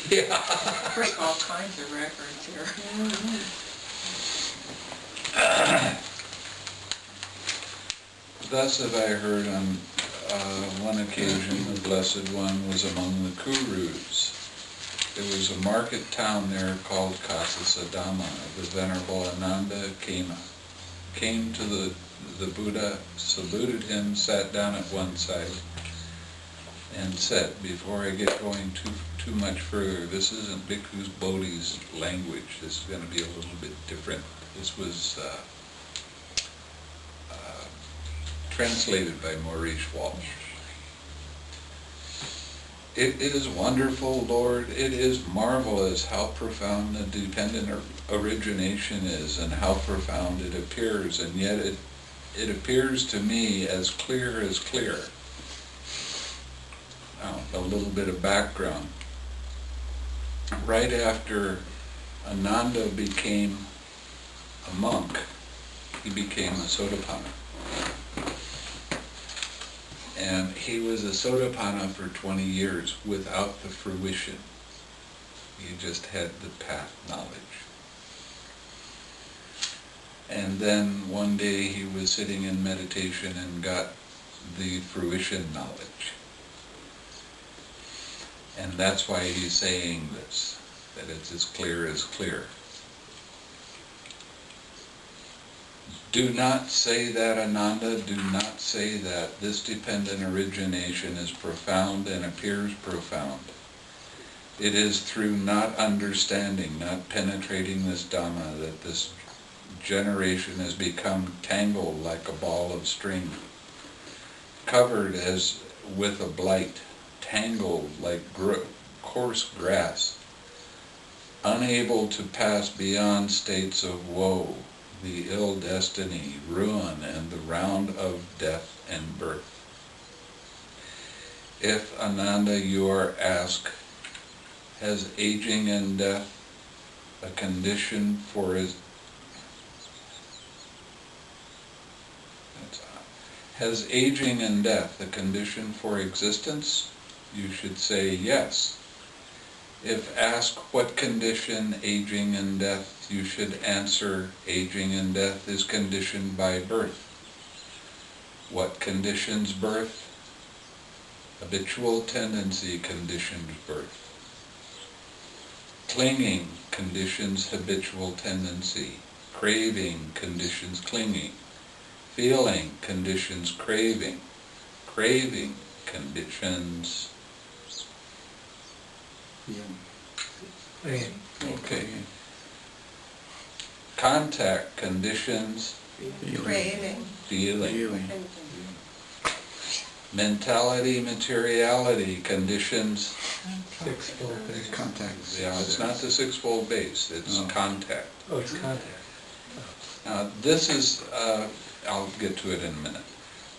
Yeah. Break all kinds of records here. Thus have I heard on one occasion the Blessed One was among the Kurus. There was a market town there called Kasasadama. The Venerable Ananda came to the Buddha, saluted him, sat down at one side, and said, before I get going too much further, this isn't Bhikkhu's Bodhi's language. This is going to be a little bit different. This was translated by Maurice Walsh. It is wonderful, Lord. It is marvelous how profound the dependent origination is and how profound it appears, and yet it appears to me as clear as clear. Now, a little bit of background. Right after Ananda became a monk, he became a Sotapanna. And he was a Sotapanna for 20 years without the fruition. He just had the path knowledge. And then one day he was sitting in meditation and got the fruition knowledge. And that's why he's saying this, that it's as clear as clear. Do not say that, Ananda, do not say that. This dependent origination is profound and appears profound. It is through not understanding, not penetrating this Dhamma, that this generation has become tangled like a ball of string, covered as with a blight, tangled like coarse grass, unable to pass beyond states of woe, the ill destiny, ruin, and the round of death and birth. If, Ananda, you are asked, has aging and death a condition for Has aging and death a condition for existence? You should say yes. If asked what condition aging and death, you should answer aging and death is conditioned by birth. What conditions birth? Habitual tendency conditions birth. Clinging conditions habitual tendency. Craving conditions clinging. Feeling conditions craving. Craving conditions... Okay. Contact conditions Craving. feeling. Mentality, materiality conditions. Sixfold base. Contacts. Yeah, it's not the sixfold base, it's contact. Oh, it's contact. Now this is, I'll get to it in a minute.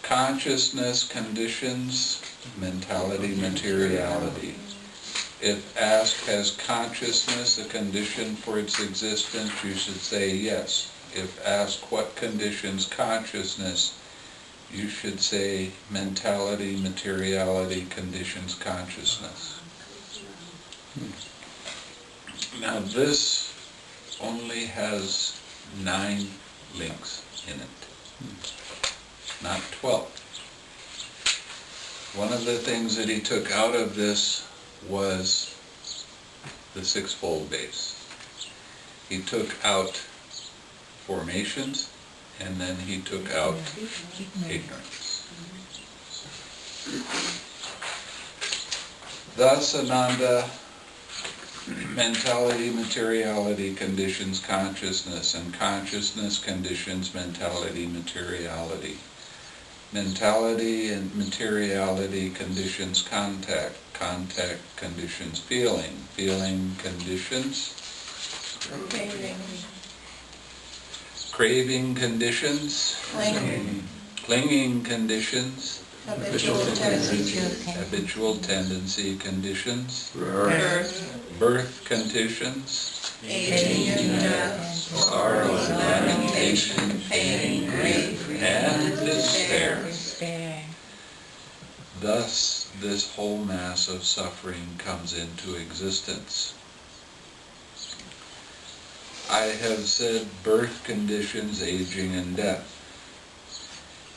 Consciousness conditions, mentality, materiality. If asked, has consciousness a condition for its existence, you should say yes. If asked what conditions consciousness, you should say mentality, materiality conditions consciousness. Now this only has 9 links in it, not 12. One of the things that he took out of this was the sixfold base. He took out formations, and then he took out ignorance. Thus, Ananda, mentality, materiality conditions consciousness, and consciousness conditions mentality, materiality. Mentality and materiality conditions contact. Contact conditions feeling. Feeling conditions Craving. craving conditions. Clinging. Clinging conditions. Habitual tendency. Habitual tendency conditions. Birth. Birth conditions. Aging and death. Sorrow, lamentation, pain, grief, and despair. Thus, this whole mass of suffering comes into existence. I have said birth, conditions, aging, and death.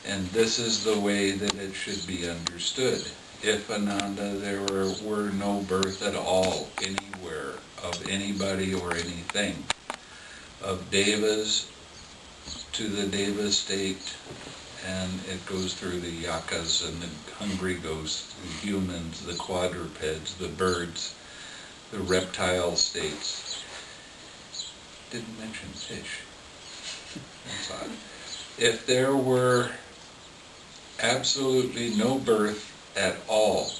And this is the way that it should be understood. If, Ananda, there were no birth at all anywhere of anybody or anything, of devas to the deva state, and it goes through the yakas and the hungry ghosts, the humans, the quadrupeds, the birds, the reptile states. Didn't mention fish. That's odd. If there were absolutely no birth at all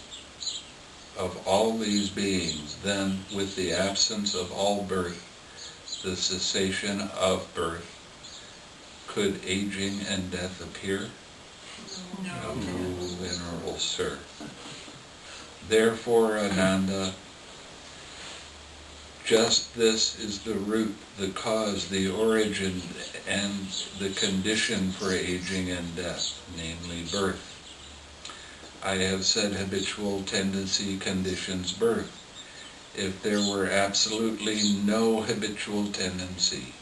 of all these beings, then with the absence of all birth, the cessation of birth, could aging and death appear? No, Venerable Sir. Therefore, Ananda, just this is the root, the cause, the origin, and the condition for aging and death, namely birth. I have said habitual tendency conditions birth. If there were absolutely no habitual tendency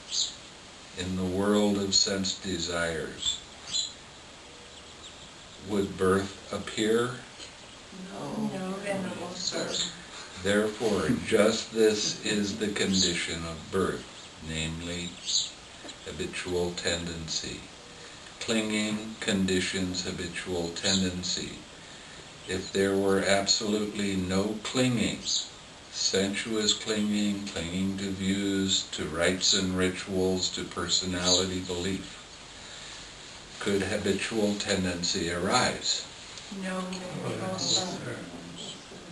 in the world of sense desires, would birth appear? No, Venerable Sir. Therefore, just this is the condition of birth, namely habitual tendency. Clinging conditions habitual tendency. If there were absolutely no clinging, sensuous clinging, clinging to views, to rites and rituals, to personality belief, could habitual tendency arise? No, Venerable Sir.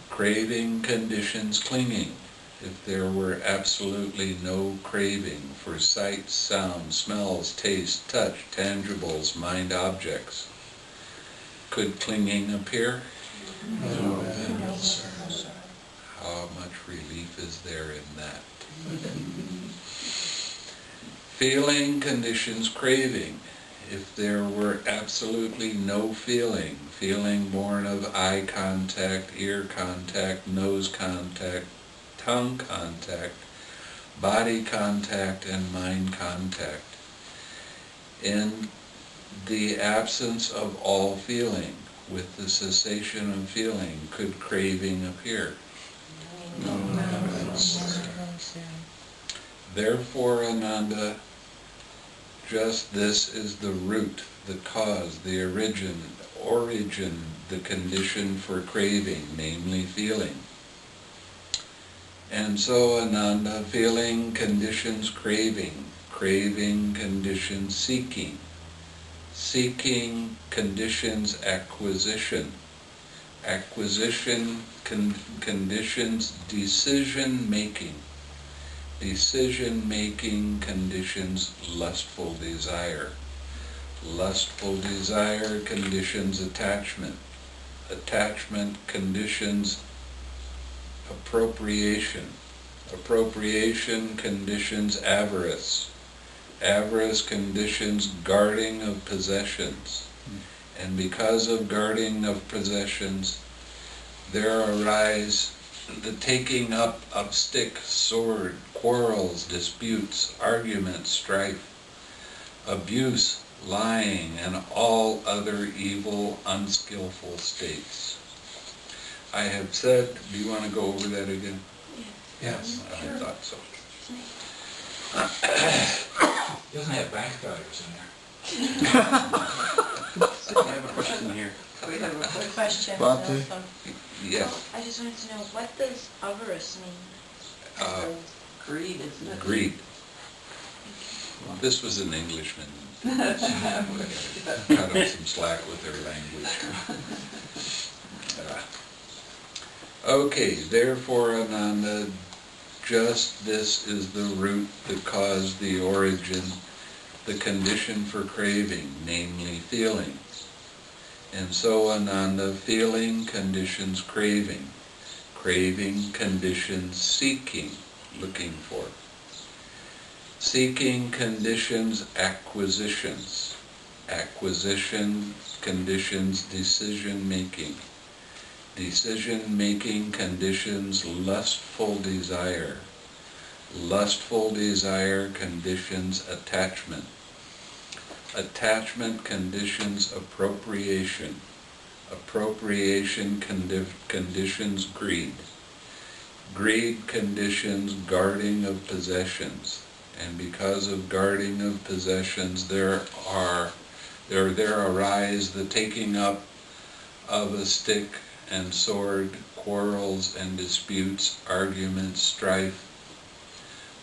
Craving conditions clinging. If there were absolutely no craving for sight, sound, smells, taste, touch, tangibles, mind objects, could clinging appear? No, Venerable Sir. How much relief is there in that? Feeling conditions craving. If there were absolutely no feeling, feeling born of eye contact, ear contact, nose contact, tongue contact, body contact, and mind contact, in the absence of all feeling, with the cessation of feeling, could craving appear? No, Venerable Sir. Therefore, Ananda, just this is the root, the cause, the origin, the condition for craving, namely feeling. And so, Ananda, feeling conditions craving, craving conditions seeking, seeking conditions acquisition, acquisition conditions decision-making, decision-making conditions lustful desire, lustful desire conditions attachment, attachment conditions appropriation, appropriation conditions avarice, avarice conditions guarding of possessions, and because of guarding of possessions, there arise the taking up of stick, sword, quarrels, disputes, arguments, strife, abuse, lying, and all other evil, unskillful states. I have said, do you want to go over that again? Yes. I thought so. He doesn't have bank values in there. I have a question here. We have a quick question. Bhante? also. Yeah. I just wanted to know, what does avarice mean? Greed, isn't it? Greed. This was an Englishman. Cut them some slack with their language. Okay, therefore, Ananda, just this is the root, the cause, the origin, the condition for craving, namely feeling. And so, Ananda, feeling conditions craving, craving conditions seeking, looking for. Seeking conditions acquisitions, acquisition conditions decision-making, Decision-making conditions lustful desire. Lustful desire conditions attachment. Attachment conditions appropriation. Appropriation conditions greed. Greed conditions guarding of possessions. And because of guarding of possessions, there arise the taking up of a stick and sword, quarrels and disputes, arguments, strife,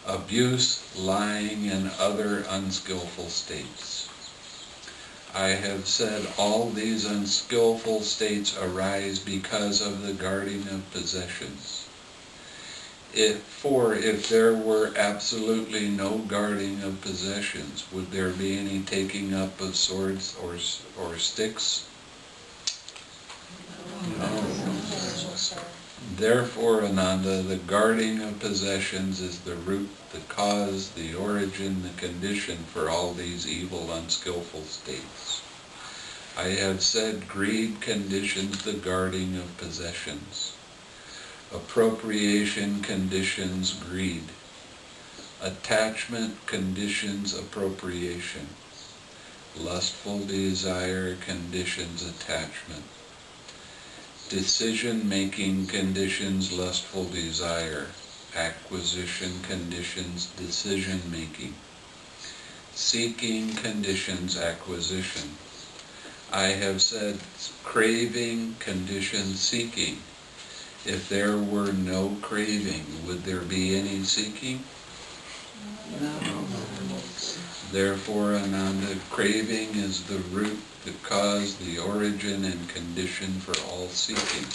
abuse, lying, and other unskillful states. I have said all these unskillful states arise because of the guarding of possessions. If there were absolutely no guarding of possessions, would there be any taking up of swords or sticks? No. Therefore, Ananda, the guarding of possessions is the root, the cause, the origin, the condition for all these evil, unskillful states. I have said greed conditions the guarding of possessions. Appropriation conditions greed. Attachment conditions appropriation. Lustful desire conditions attachment. Decision-making conditions lustful desire. Acquisition conditions decision-making. Seeking conditions acquisition. I have said craving conditions seeking. If there were no craving, would there be any seeking? No. Therefore, Ananda, craving is the root, the cause, the origin, and condition for all seeking.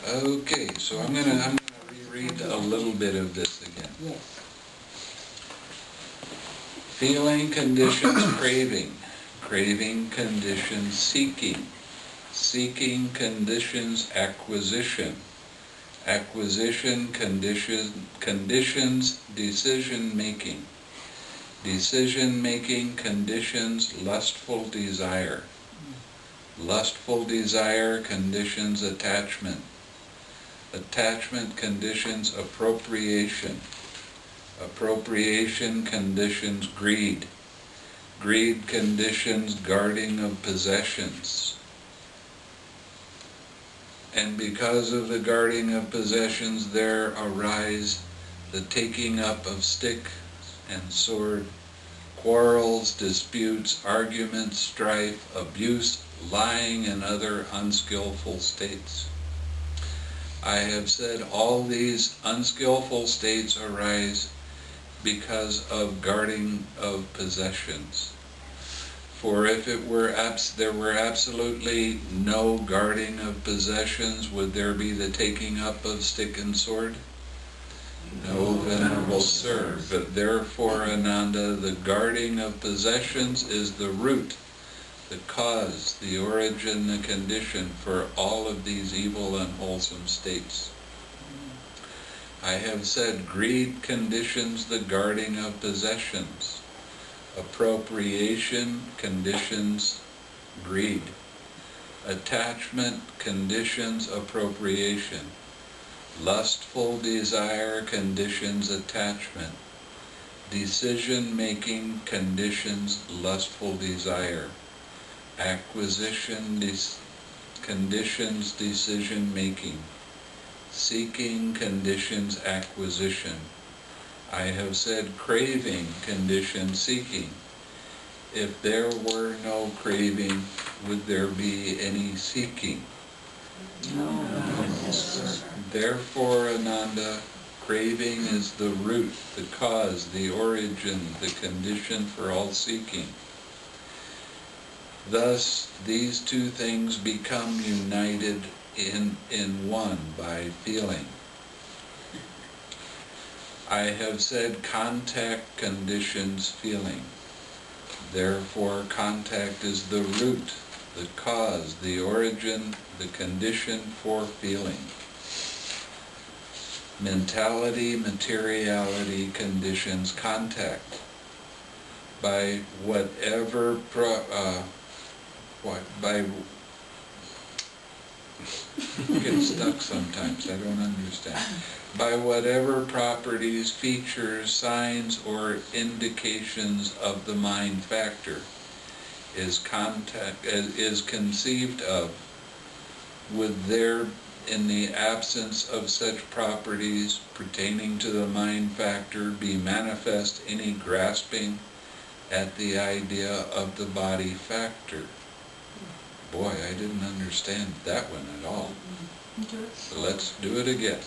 Okay, so I'm gonna reread a little bit of this again. Yes. Feeling conditions craving. Craving conditions seeking. Seeking conditions acquisition. Acquisition conditions decision-making. Decision-making conditions lustful desire. Lustful desire conditions attachment. Attachment conditions appropriation. Appropriation conditions greed. Greed conditions guarding of possessions. And because of the guarding of possessions, there arise the taking up of stick and sword, quarrels, disputes, arguments, strife, abuse, lying, and other unskillful states. I have said all these unskillful states arise because of guarding of possessions. For if there were absolutely no guarding of possessions, would there be the taking up of stick and sword? No, Venerable Sir, but therefore, Ananda, the guarding of possessions is the root, the cause, the origin, the condition for all of these evil, unwholesome states. I have said greed conditions the guarding of possessions. Appropriation conditions greed. Attachment conditions appropriation. Lustful desire conditions attachment. Decision-making conditions lustful desire. Acquisition conditions decision-making. Seeking conditions acquisition. I have said craving conditions seeking. If there were no craving, would there be any seeking? No. Therefore, Ananda, craving is the root, the cause, the origin, the condition for all seeking. Thus, these two things become united in one by feeling. I have said contact conditions feeling. Therefore, contact is the root, the cause, the origin, the condition for feeling. Mentality, materiality conditions contact. By whatever Get stuck sometimes, I don't understand. By whatever properties, features, signs, or indications of the mind factor is conceived of, would there, in the absence of such properties pertaining to the mind factor, be manifest any grasping at the idea of the body factor? Boy, I didn't understand that one at all. So let's do it again.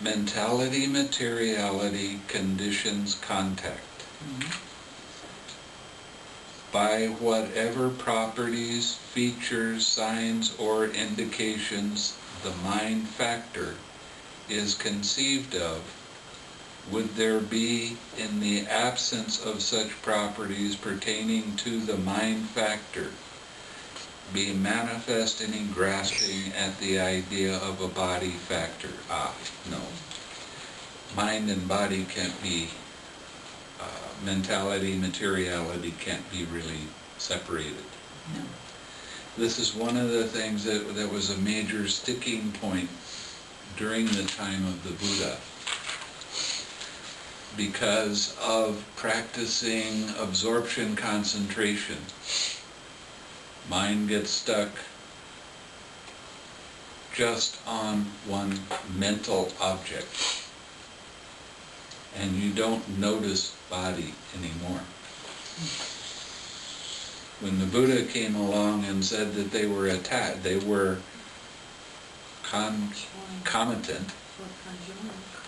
Mentality, materiality, conditions, contact. By whatever properties, features, signs, or indications the mind factor is conceived of, would there be, in the absence of such properties pertaining to the mind factor, be manifest any grasping at the idea of a body factor? No. Mind and body can't be, mentality, materiality can't be really separated. No. This is one of the things that was a major sticking point during the time of the Buddha, because of practicing absorption concentration. Mind gets stuck just on one mental object, and you don't notice body anymore. When the Buddha came along and said that they were attached, they were concomitant,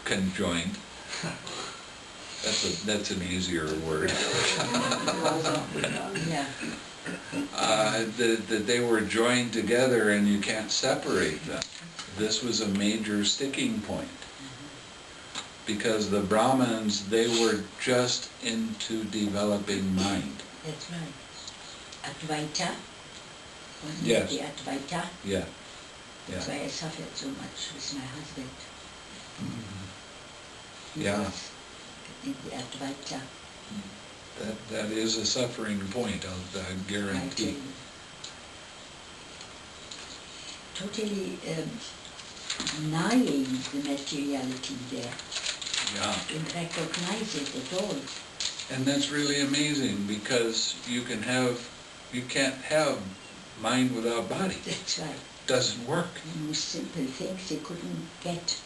conjoined. That's an easier word. Yeah. That they were joined together and you can't separate them. This was a major sticking point. Because the Brahmins, they were just into developing mind. That's right. Advaita. Wasn't Yes. it the Advaita? Yeah. That's Yeah. why I suffered so much with my husband. Yeah. In the Advaita. That is a suffering point, I I tell guarantee. you. Totally denying the materiality there. Yeah. Don't recognize it at all. And that's really amazing, because you can't have mind without body. That's right. Doesn't work. The most simple things they couldn't get.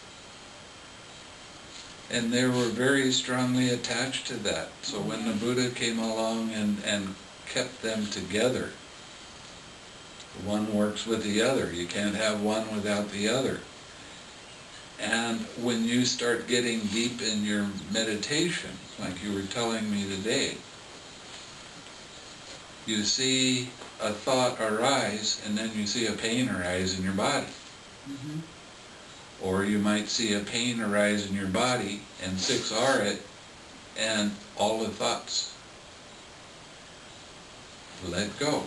And they were very strongly attached to that. So when the Buddha came along and kept them together, one works with the other. You can't have one without the other. And when you start getting deep in your meditation, like you were telling me today, you see a thought arise, and then you see a pain arise in your body. Mm-hmm. Or you might see a pain arise in your body and 6R it, and all the thoughts let go.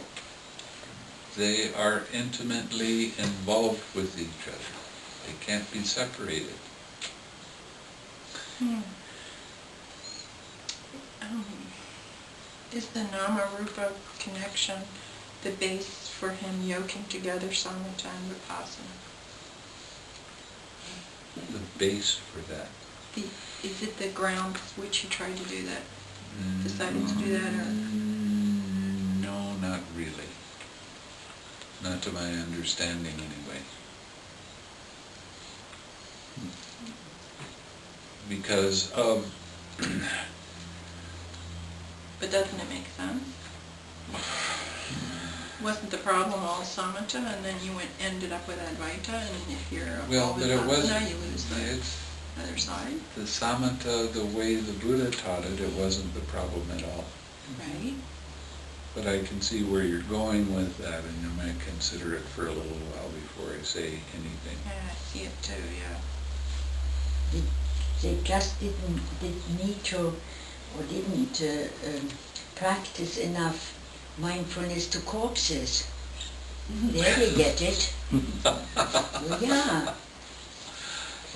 They are intimately involved with each other. They can't be separated. Is the Nama-Rupa connection the base for him yoking together samatha and vipassana? The base for that. Is it the ground which he tried to do that? Decided to do that, or? No, not really. Not to my understanding, anyway. Because of... But doesn't it make sense? Wasn't the problem all samatha, and then you ended up with Advaita, and if you're Well, all but it wasn't... vipassana, you lose the It's, other side, the samatha, the way the Buddha taught it, it wasn't the problem at all. right? But I can see where you're going with that, and I might consider it for a little while before I say anything. Yeah, I see it too, yeah. They just didn't need to, or didn't practice enough mindfulness to corpses. There they get it. Well, yeah.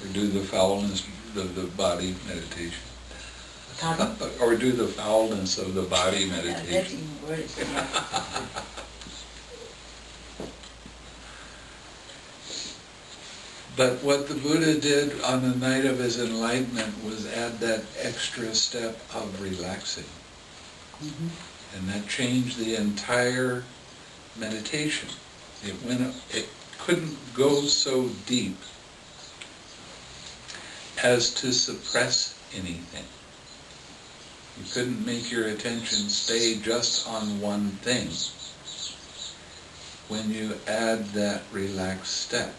Or do the foulness of the body meditation. Pardon? Or do the foulness of the body Yeah, that's meditation. even worse. Yeah. But what the Buddha did on the night of his enlightenment was add that extra step of relaxing. Mhm. And that changed the entire meditation. It couldn't go so deep as to suppress anything. You couldn't make your attention stay just on one thing when you add that relaxed step.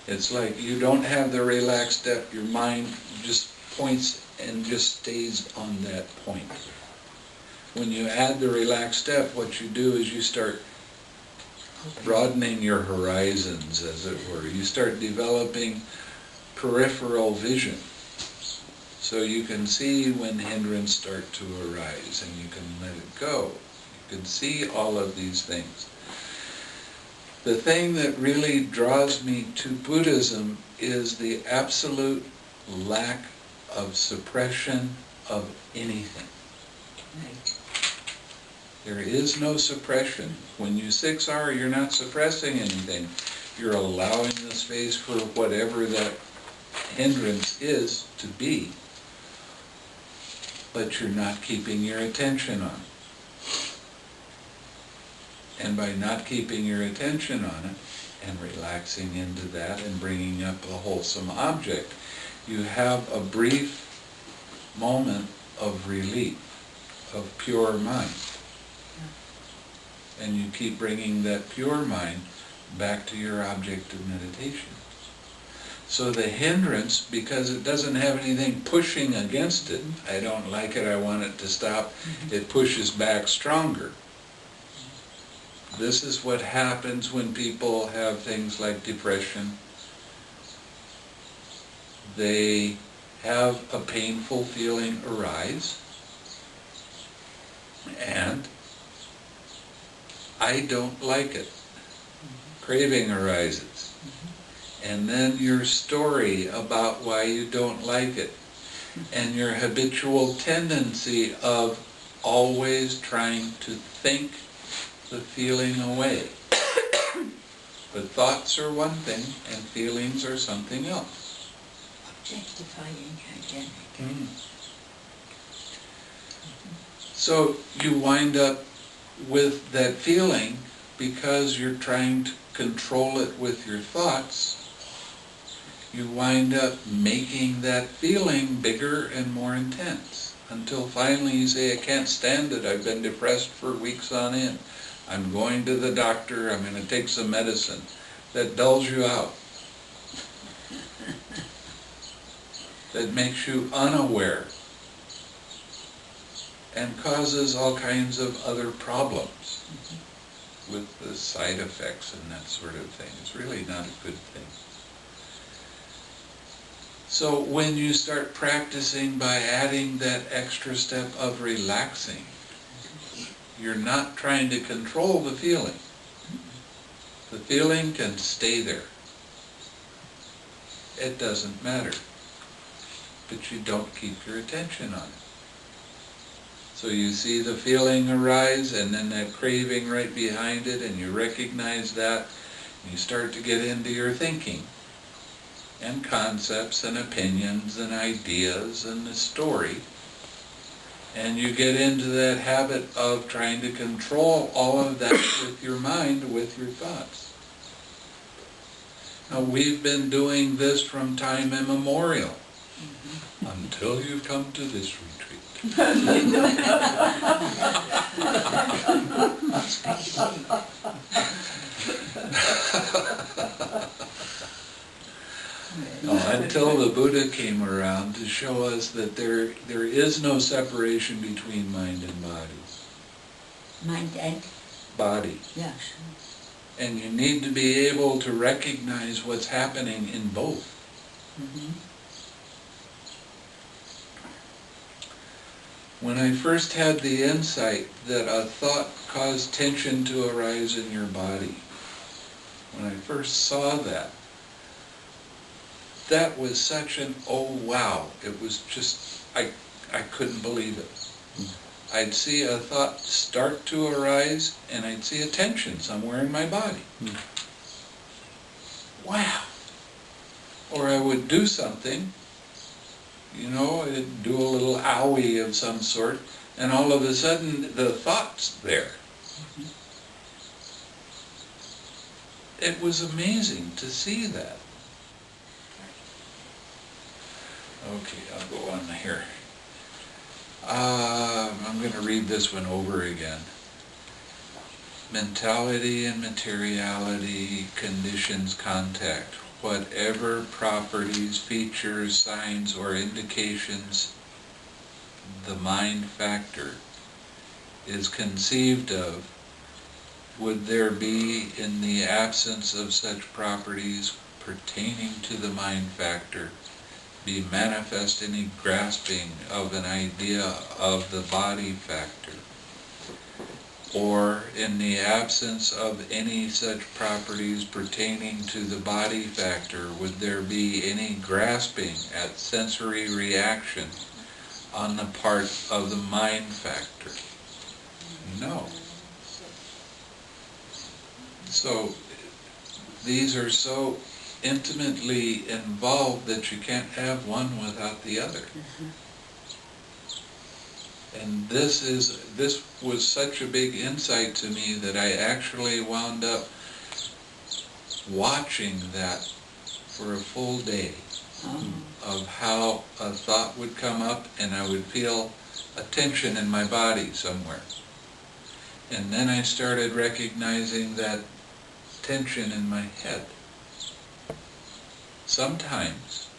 It's like you don't have the relaxed step, your mind just points and just stays on that point. When you add the relaxed step, what you do is you start broadening your horizons, as it were. You start developing peripheral vision. So you can see when hindrance start to arise and you can let it go. You can see all of these things. The thing that really draws me to Buddhism is the absolute lack of suppression of anything. Right. There is no suppression. When you 6R, you're not suppressing anything. You're allowing the space for whatever that hindrance is to be, but you're not keeping your attention on it. And by not keeping your attention on it and relaxing into that and bringing up a wholesome object, you have a brief moment of relief, of pure mind. And you keep bringing that pure mind back to your object of meditation. So the hindrance, because it doesn't have anything pushing against it, I don't like it, I want it to stop, it pushes back stronger. This is what happens when people have things like depression. They have a painful feeling arise, and I don't like it. Craving arises. And then your story about why you don't like it, and your habitual tendency of always trying to think the feeling away. But thoughts are one thing, and feelings are something else. Objectifying again. So you wind up with that feeling because you're trying to control it with your thoughts. You wind up making that feeling bigger and more intense until finally you say, I can't stand it, I've been depressed for weeks on end. I'm going to the doctor, I'm going to take some medicine. That dulls you out. That makes you unaware and causes all kinds of other problems with the side effects and that sort of thing. It's really not a good thing. So when you start practicing by adding that extra step of relaxing, you're not trying to control the feeling. The feeling can stay there. It doesn't matter. But you don't keep your attention on it. So you see the feeling arise and then that craving right behind it, and you recognize that, and you start to get into your thinking and concepts and opinions and ideas and the story. And you get into that habit of trying to control all of that with your mind, with your thoughts. Now we've been doing this from time immemorial, until you come to this retreat. Until the Buddha came around to show us that there is no separation between mind and body. Mind and? Body. Yeah. And you need to be able to recognize what's happening in both. When I first had the insight that a thought caused tension to arise in your body, when I first saw that was such an oh wow. It was just, I couldn't believe it. I'd see a thought start to arise, and I'd see a tension somewhere in my body. Wow. Or I would do something, I'd do a little owie of some sort, and all of a sudden the thought's there. It was amazing to see that. Okay, I'll go on here. I'm going to read this one over again. Mentality and materiality conditions contact. Whatever properties, features, signs, or indications the mind factor is conceived of, would there be, in the absence of such properties pertaining to the mind factor, be manifest any grasping of an idea of the body factor? Or, in the absence of any such properties pertaining to the body factor, would there be any grasping at sensory reaction on the part of the mind factor? No. So, these are so intimately involved that you can't have one without the other. And this was such a big insight to me that I actually wound up watching that for a full day of how a thought would come up and I would feel a tension in my body somewhere. And then I started recognizing that tension in my head. Sometimes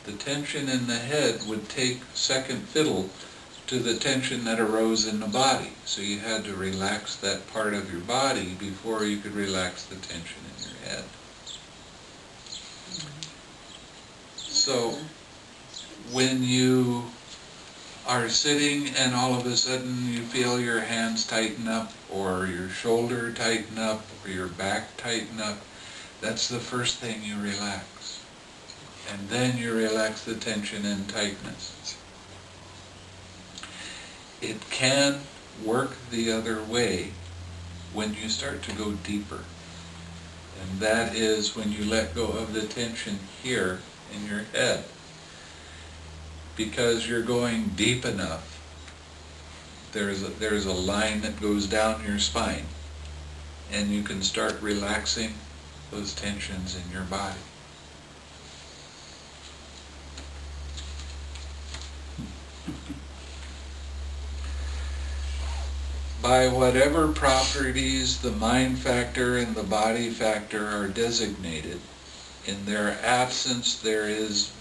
the tension in the head would take second fiddle to the tension that arose in the body. So you had to relax that part of your body before you could relax the tension in your head. So when you are sitting and all of a sudden you feel your hands tighten up, or your shoulder tighten up, or your back tighten up, that's the first thing you relax. And then you relax the tension and tightness. It can work the other way when you start to go deeper. And that is when you let go of the tension here in your head. Because you're going deep enough, there's a line that goes down your spine, and you can start relaxing those tensions in your body. By whatever properties the mind factor and the body factor are designated, in their absence there is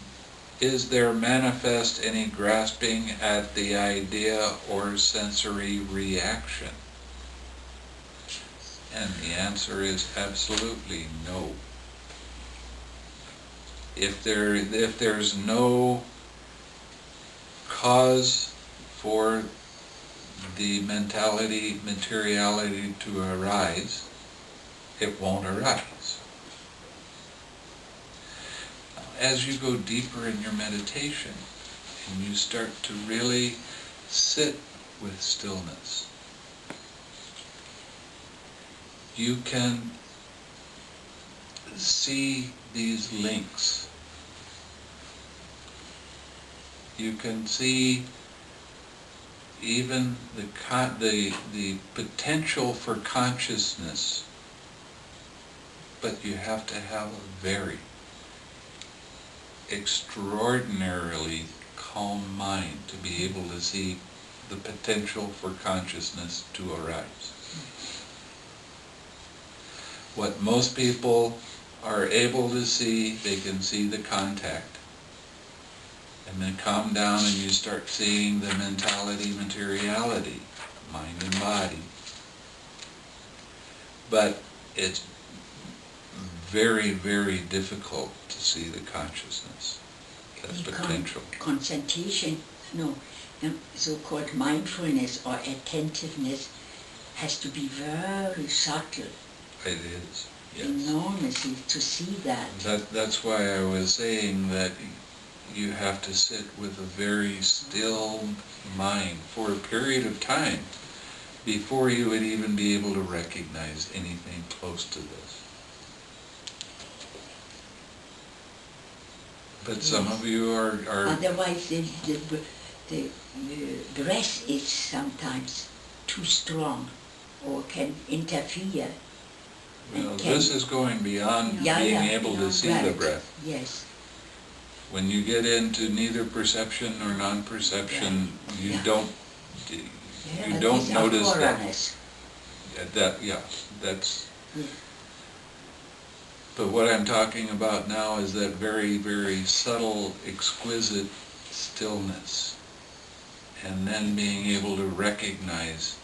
there manifest any grasping at the idea or sensory reaction? And the answer is absolutely no. If there's no cause for the mentality, materiality to arise, it won't arise. As you go deeper in your meditation and you start to really sit with stillness, you can see these links. You can see even the potential for consciousness, but you have to have a very extraordinarily calm mind to be able to see the potential for consciousness to arise. What most people are able to see, they can see the contact. And then calm down and you start seeing the mentality, materiality, mind and body. But it's very, very difficult to see the consciousness, the potential. Concentration, so-called mindfulness or attentiveness has to be very subtle. It is, yes. Enormously to see that. That's why I was saying that you have to sit with a very still mind for a period of time before you would even be able to recognize anything close to this. But some of you are Otherwise, the breath is sometimes too strong or can interfere. well, this is going beyond being able to see the breath. Yes. When you get into neither perception nor non-perception, you don't notice that. That's. Yeah. But what I'm talking about now is that very, very subtle, exquisite stillness, and then being able to recognize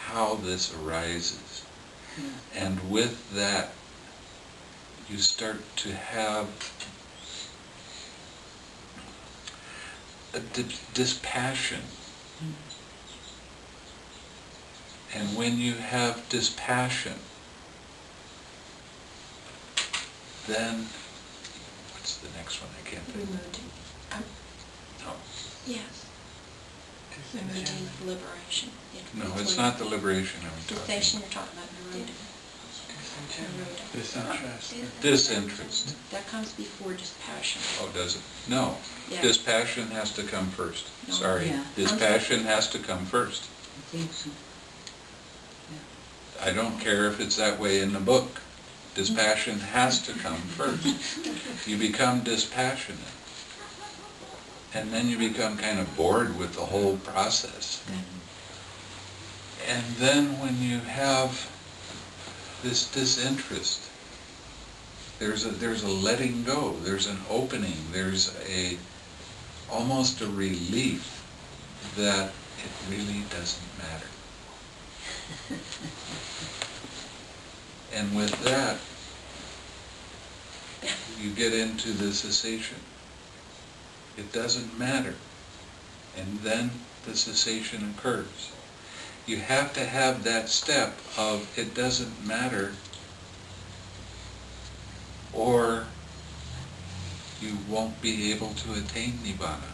how this arises. Yeah. And with that, you start to have a dispassion. And when you have dispassion, then, what's the next one? I can't think. Removing. No, Yes. Removing liberation. Yeah. no, it's not the liberation I'm talking Cessation, about. you're talking about Neruda. Disinterest. Disinterest. That comes before dispassion. Oh, does it? No. Yeah. Dispassion has to come first. No. Sorry. Yeah. Dispassion has to come first. I think so. I don't care if it's that way in the book. Dispassion has to come first. You become dispassionate. And then you become kind of bored with the whole process. And then when you have this disinterest, there's a letting go, there's an opening, there's almost a relief that it really doesn't matter. And with that, you get into the cessation. It doesn't matter. And then the cessation occurs. You have to have that step of it doesn't matter, or you won't be able to attain Nibbana.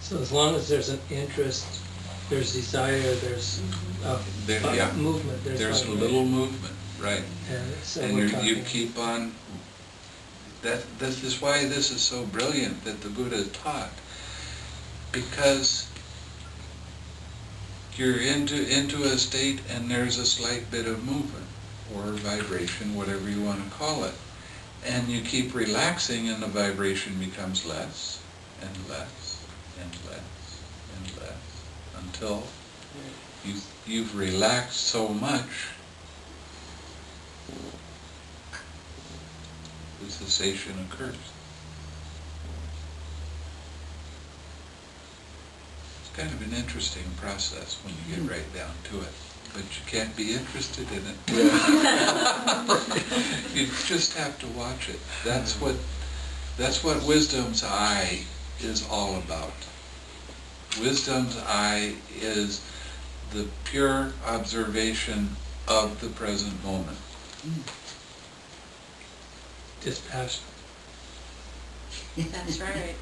So as long as there's an interest, there's desire, there's movement. There's a little movement, right. And so And we're you talking- keep on, this is why this is so brilliant that the Buddha taught, because you're into a state and there's a slight bit of movement or vibration, whatever you want to call it, and you keep relaxing and the vibration becomes less and less and less and less until you've relaxed so much the cessation occurs. It's kind of an interesting process when you get right down to it, but you can't be interested in it. You just have to watch it. That's what wisdom's eye is all about. Wisdom's eye is the pure observation of the present moment. Dispassion That's right.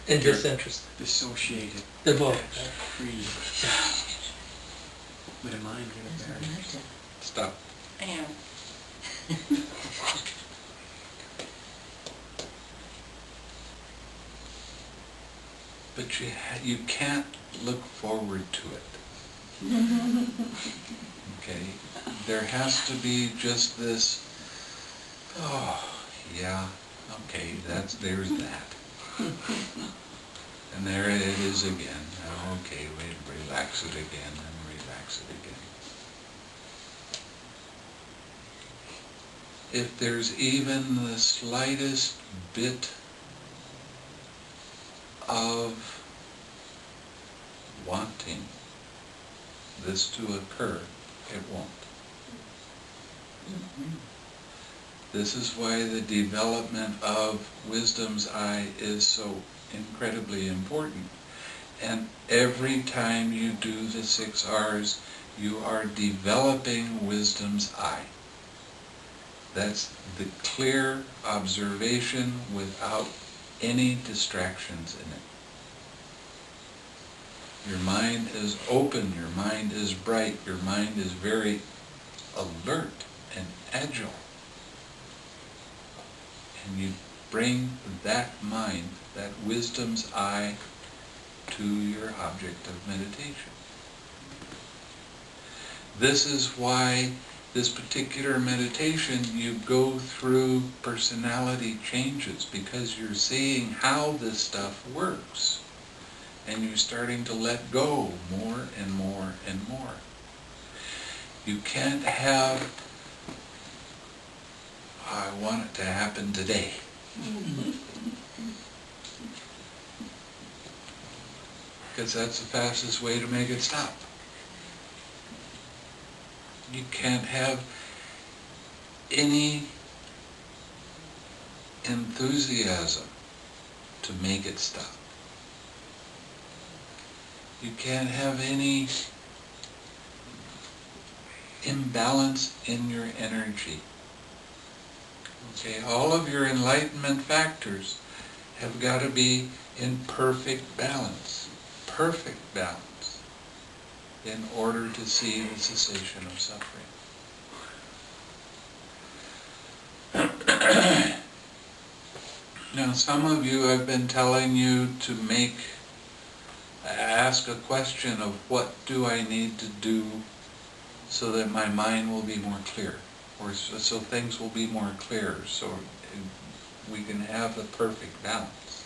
and disinterest. Dissociated. The both. Free. With a mind in a Doesn't barrier. matter. Stop. And But you can't look forward to it. Okay? There has to be just this, oh, yeah, okay, there's that. And there it is again. Okay, wait, relax it again and relax it again. If there's even the slightest bit of wanting this to occur, it won't. This is why the development of wisdom's eye is so incredibly important. And every time you do the 6 R's, you are developing wisdom's eye. That's the clear observation without any distractions in it. Your mind is open, your mind is bright, your mind is very alert and agile. And you bring that mind, that wisdom's eye, to your object of meditation. This is why this particular meditation, you go through personality changes, because you're seeing how this stuff works. And you're starting to let go more and more and more. You can't have, I want it to happen today. Because that's the fastest way to make it stop. You can't have any enthusiasm to make it stop. You can't have any imbalance in your energy. Okay, all of your enlightenment factors have got to be in perfect balance, in order to see the cessation of suffering. Now, some of you, I've been telling you to ask a question of what do I need to do so that my mind will be more clear, or so things will be more clear, so we can have the perfect balance.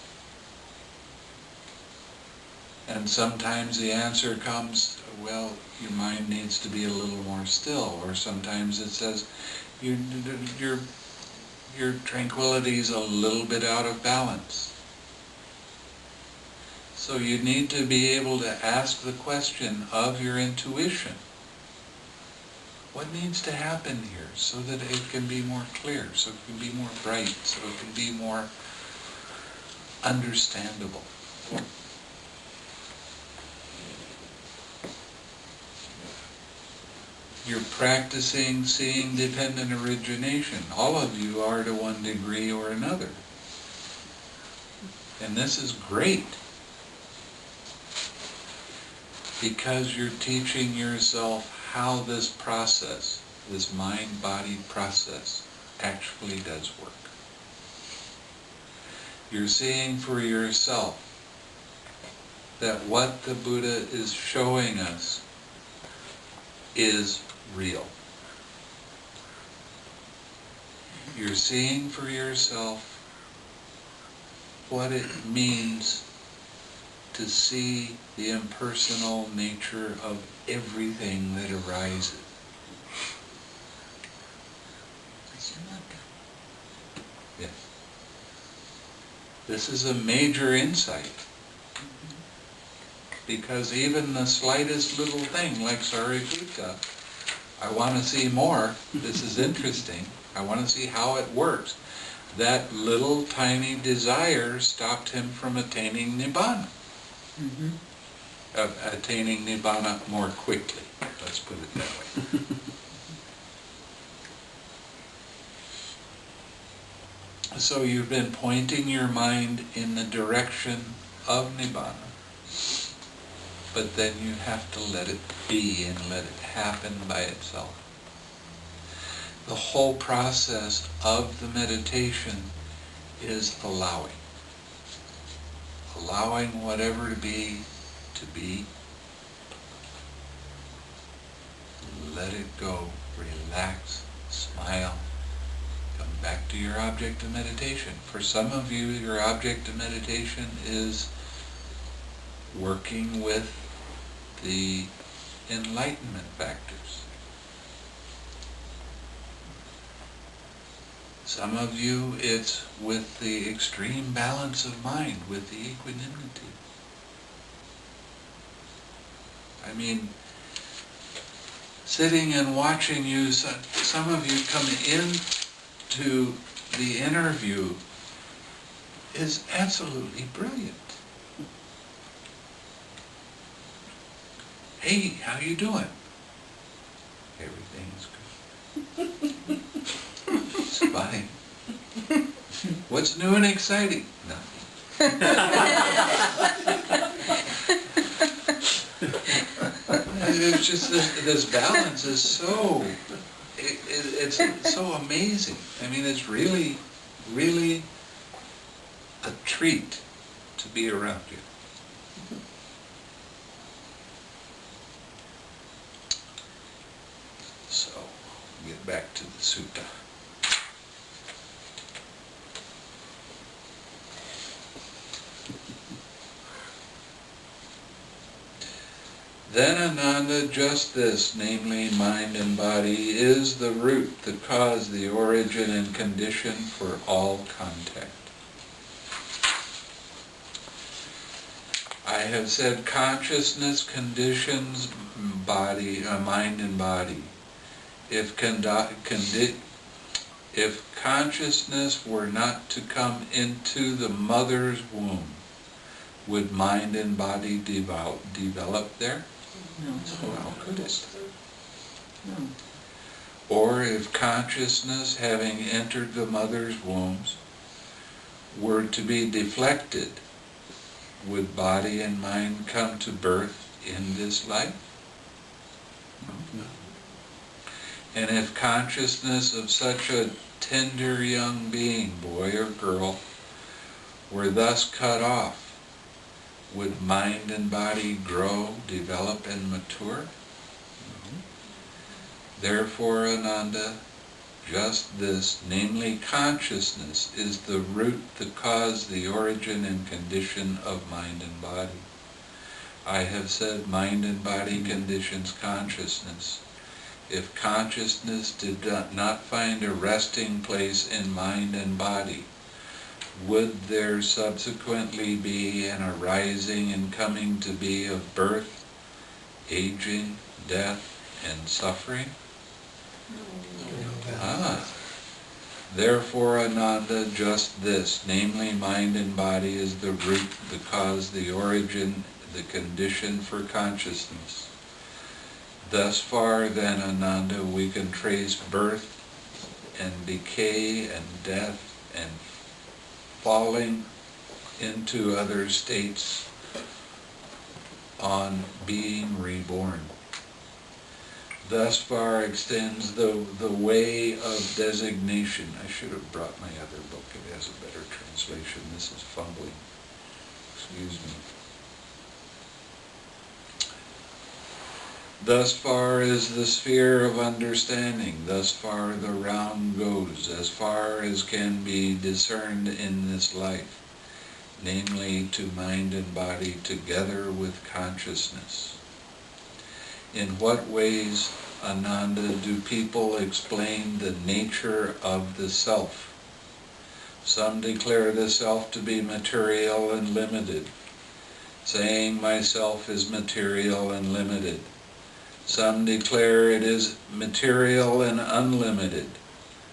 And sometimes the answer comes, well, your mind needs to be a little more still, or sometimes it says, your tranquility is a little bit out of balance. So you need to be able to ask the question of your intuition. What needs to happen here so that it can be more clear, so it can be more bright, so it can be more understandable? You're practicing seeing dependent origination. All of you are to one degree or another. And this is great, because you're teaching yourself how this process, this mind-body process, actually does work. You're seeing for yourself that what the Buddha is showing us is real. You're seeing for yourself what it means to see the impersonal nature of everything that arises. Yes. This is a major insight. Because even the slightest little thing, like Sariputta, I want to see more, this is interesting, I want to see how it works. That little tiny desire stopped him from attaining Nibbana. Attaining Nibbana more quickly, let's put it that way. So you've been pointing your mind in the direction of Nibbana, but then you have to let it be and let it happen by itself. The whole process of the meditation is allowing. Allowing whatever to be, let it go, relax, smile, come back to your object of meditation. For some of you, your object of meditation is working with the enlightenment factors. Some of you, it's with the extreme balance of mind, with the equanimity. I mean, sitting and watching you, some of you come into the interview is absolutely brilliant. Hey, how you doing? Everything's good. What's new and exciting? Nothing. It's just this balance is so, it's so amazing. I mean, it's really, really a treat to be around you. So, get back to the sutta. Then Ananda, just this, namely mind and body, is the root, the cause, the origin and condition for all contact. I have said consciousness conditions body, mind and body. If consciousness were not to come into the mother's womb, would mind and body develop there? No. So how could it? No. Or if consciousness, having entered the mother's wombs, were to be deflected, would body and mind come to birth in this life? No. And if consciousness of such a tender young being, boy or girl, were thus cut off, would mind and body grow, develop, and mature? No. Therefore, Ananda, just this, namely consciousness, is the root, the cause, the origin and condition of mind and body. I have said mind and body conditions consciousness. If consciousness did not find a resting place in mind and body, would there subsequently be an arising and coming to be of birth, aging, death, and suffering? Therefore, Ananda, just this, namely mind and body, is the root, the cause, the origin, the condition for consciousness. Thus far, then, Ananda, we can trace birth and decay and death and falling into other states on being reborn. Thus far extends the way of designation. I should have brought my other book. It has a better translation. This is fumbling. Excuse me. Thus far is the sphere of understanding, thus far the round goes, as far as can be discerned in this life, namely to mind and body together with consciousness. In what ways, Ananda, do people explain the nature of the self? Some declare the self to be material and limited, saying myself is material and limited. Some declare it is material and unlimited.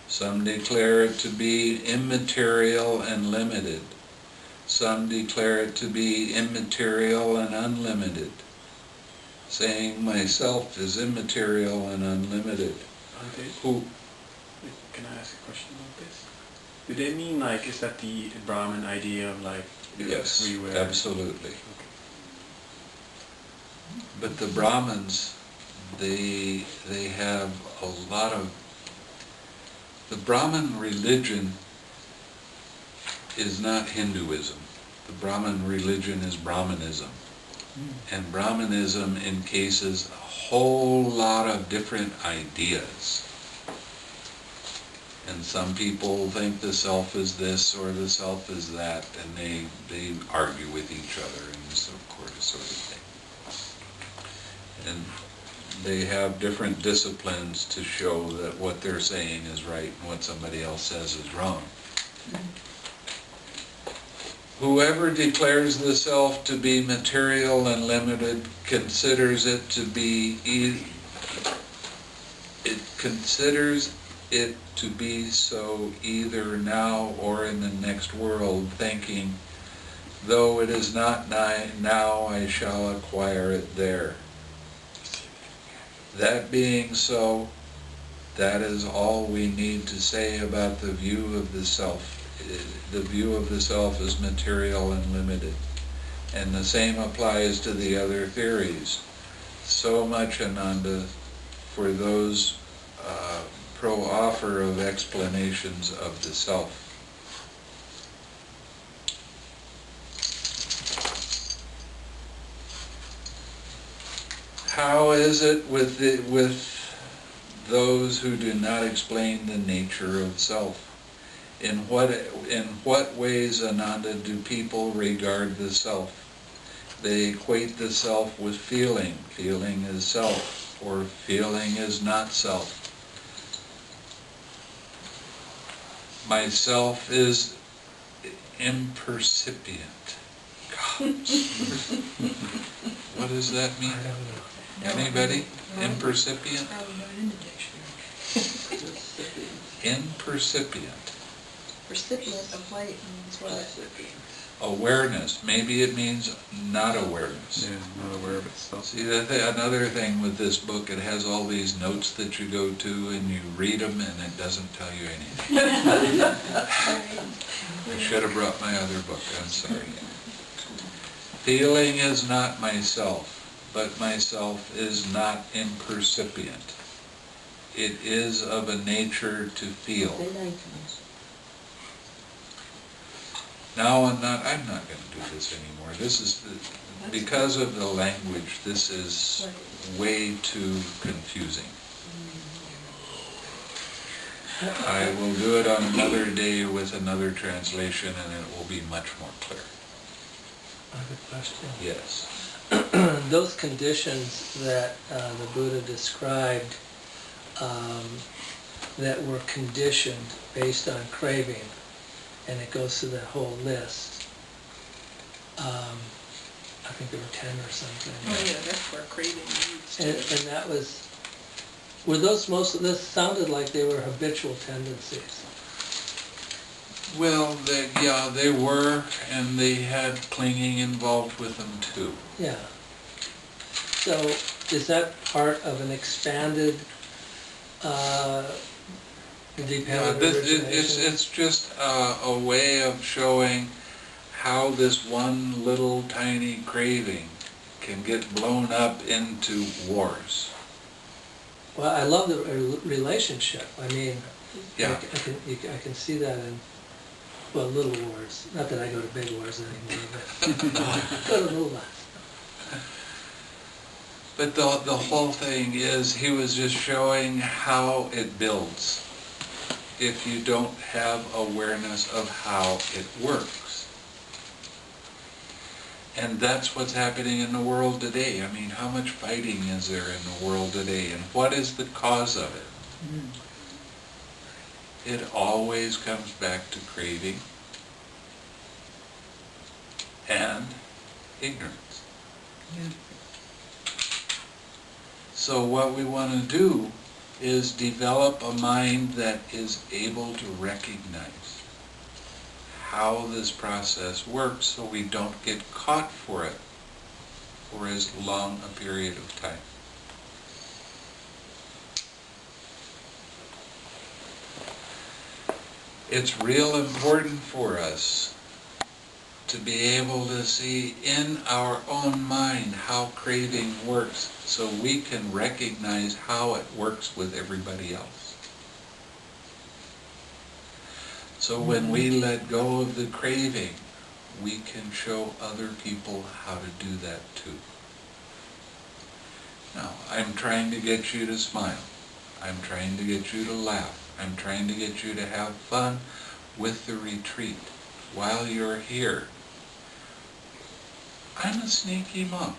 Some declare it to be immaterial and limited. Some declare it to be immaterial and unlimited, saying myself is immaterial and unlimited. Who? Can I ask a question about this? Do they mean like, is that the Brahman idea of like Yes, free will? absolutely. Okay. But the Brahmins, they have a lot of, the Brahmin religion is not Hinduism. The Brahmin religion is Brahmanism. And Brahmanism encases a whole lot of different ideas. And some people think the self is this or the self is that, and they argue with each other and so sort of thing. And they have different disciplines to show that what they're saying is right and what somebody else says is wrong. Whoever declares the self to be material and limited considers it to be so either now or in the next world, thinking, though it is not now, I shall acquire it there. That being so, that is all we need to say about the view of the self the view of the self is material and limited. And the same applies to the other theories. So much, Ananda, for those pro-offer of explanations of the self. How is it with those who do not explain the nature of self? In what ways, Ananda, do people regard the self? They equate the self with feeling. Feeling is self, or feeling is not self. Myself is impercipient. What does that mean? I don't know. Anybody? Impercipient? Probably not in the dictionary. Impercipient. Recipient of light means what? Awareness. Maybe it means not awareness. Yeah, not aware of itself. See, another thing with this book, it has all these notes that you go to and you read them and it doesn't tell you anything. I should have brought my other book, I'm sorry. Feeling is not myself, but myself is not impercipient. It is of a nature to feel. Now I'm not going to do this anymore. This is, because of the language, this is way too confusing. I will do it on another day with another translation and it will be much more clear. I have a question. Yes. Those conditions that the Buddha described that were conditioned based on craving, and it goes through that whole list. I think there were 10 or something. Oh yeah, that's where craving leads to. And that was, were those most of this sounded like they were habitual tendencies. Well, they were, and they had clinging involved with them too. Yeah. So is that part of an expanded dependent origination? It's just a way of showing how this one little tiny craving can get blown up into wars. Well, I love the relationship. I mean, Yeah. I can see that in, well, little wars. Not that I go to big wars anymore, but go to little ones. But the whole thing is, he was just showing how it builds if you don't have awareness of how it works. And that's what's happening in the world today. I mean, how much fighting is there in the world today? And what is the cause of it? It always comes back to craving and ignorance. Yeah. So what we want to do is develop a mind that is able to recognize how this process works so we don't get caught for it for as long a period of time. It's real important for us to be able to see in our own mind how craving works so we can recognize how it works with everybody else. So when we let go of the craving, we can show other people how to do that too. Now, I'm trying to get you to smile. I'm trying to get you to laugh. I'm trying to get you to have fun with the retreat while you're here. I'm a sneaky monk.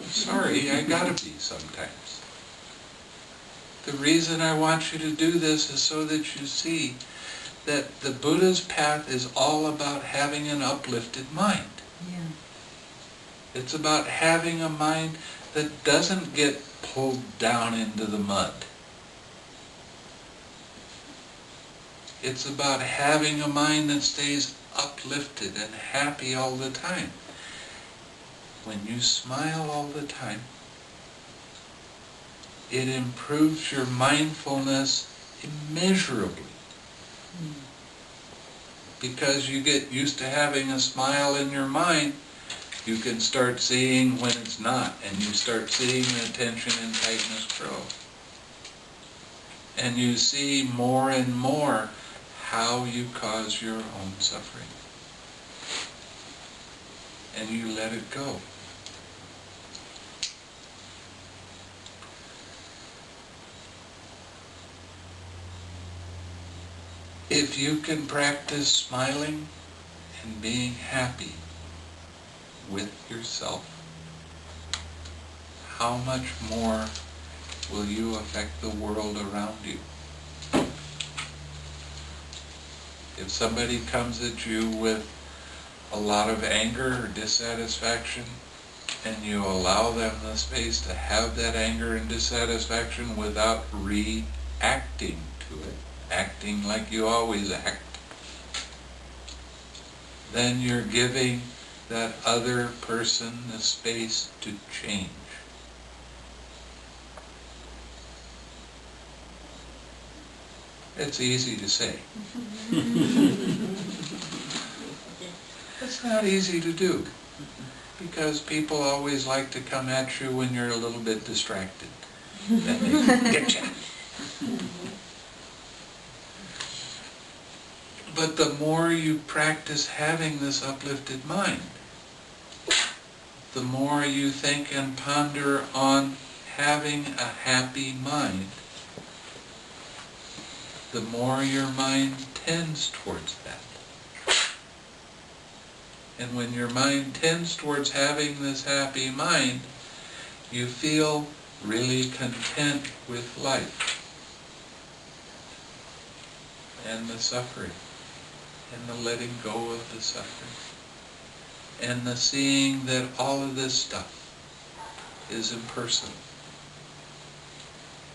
Sorry, I gotta be sometimes. The reason I want you to do this is so that you see that the Buddha's path is all about having an uplifted mind. Yeah. It's about having a mind that doesn't get pulled down into the mud. It's about having a mind that stays uplifted and happy all the time. When you smile all the time, it improves your mindfulness immeasurably. because you get used to having a smile in your mind, you can start seeing when it's not, and you start seeing the tension and tightness grow. And you see more and more how you cause your own suffering. And you let it go. If you can practice smiling and being happy with yourself, how much more will you affect the world around you? If somebody comes at you with a lot of anger or dissatisfaction, and you allow them the space to have that anger and dissatisfaction without reacting to it, acting like you always act, then you're giving that other person the space to change. It's easy to say. It's not easy to do, because people always like to come at you when you're a little bit distracted. Then they get you. But the more you practice having this uplifted mind, the more you think and ponder on having a happy mind, the more your mind tends towards that. And when your mind tends towards having this happy mind, you feel really content with life and the suffering and the letting go of the suffering and the seeing that all of this stuff is impersonal.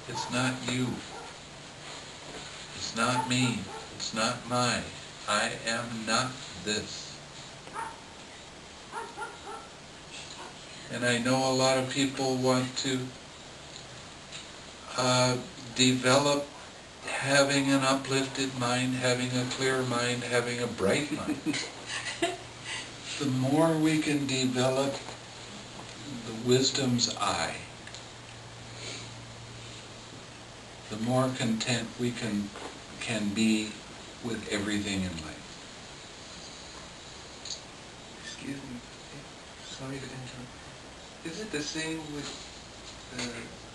It's not you. It's not me. It's not mine. I am not this. And I know a lot of people want to develop having an uplifted mind, having a clear mind, having a bright mind. The more we can develop the wisdom's eye, the more content we can be with everything in life. Excuse me, sorry to interrupt. Is it the same with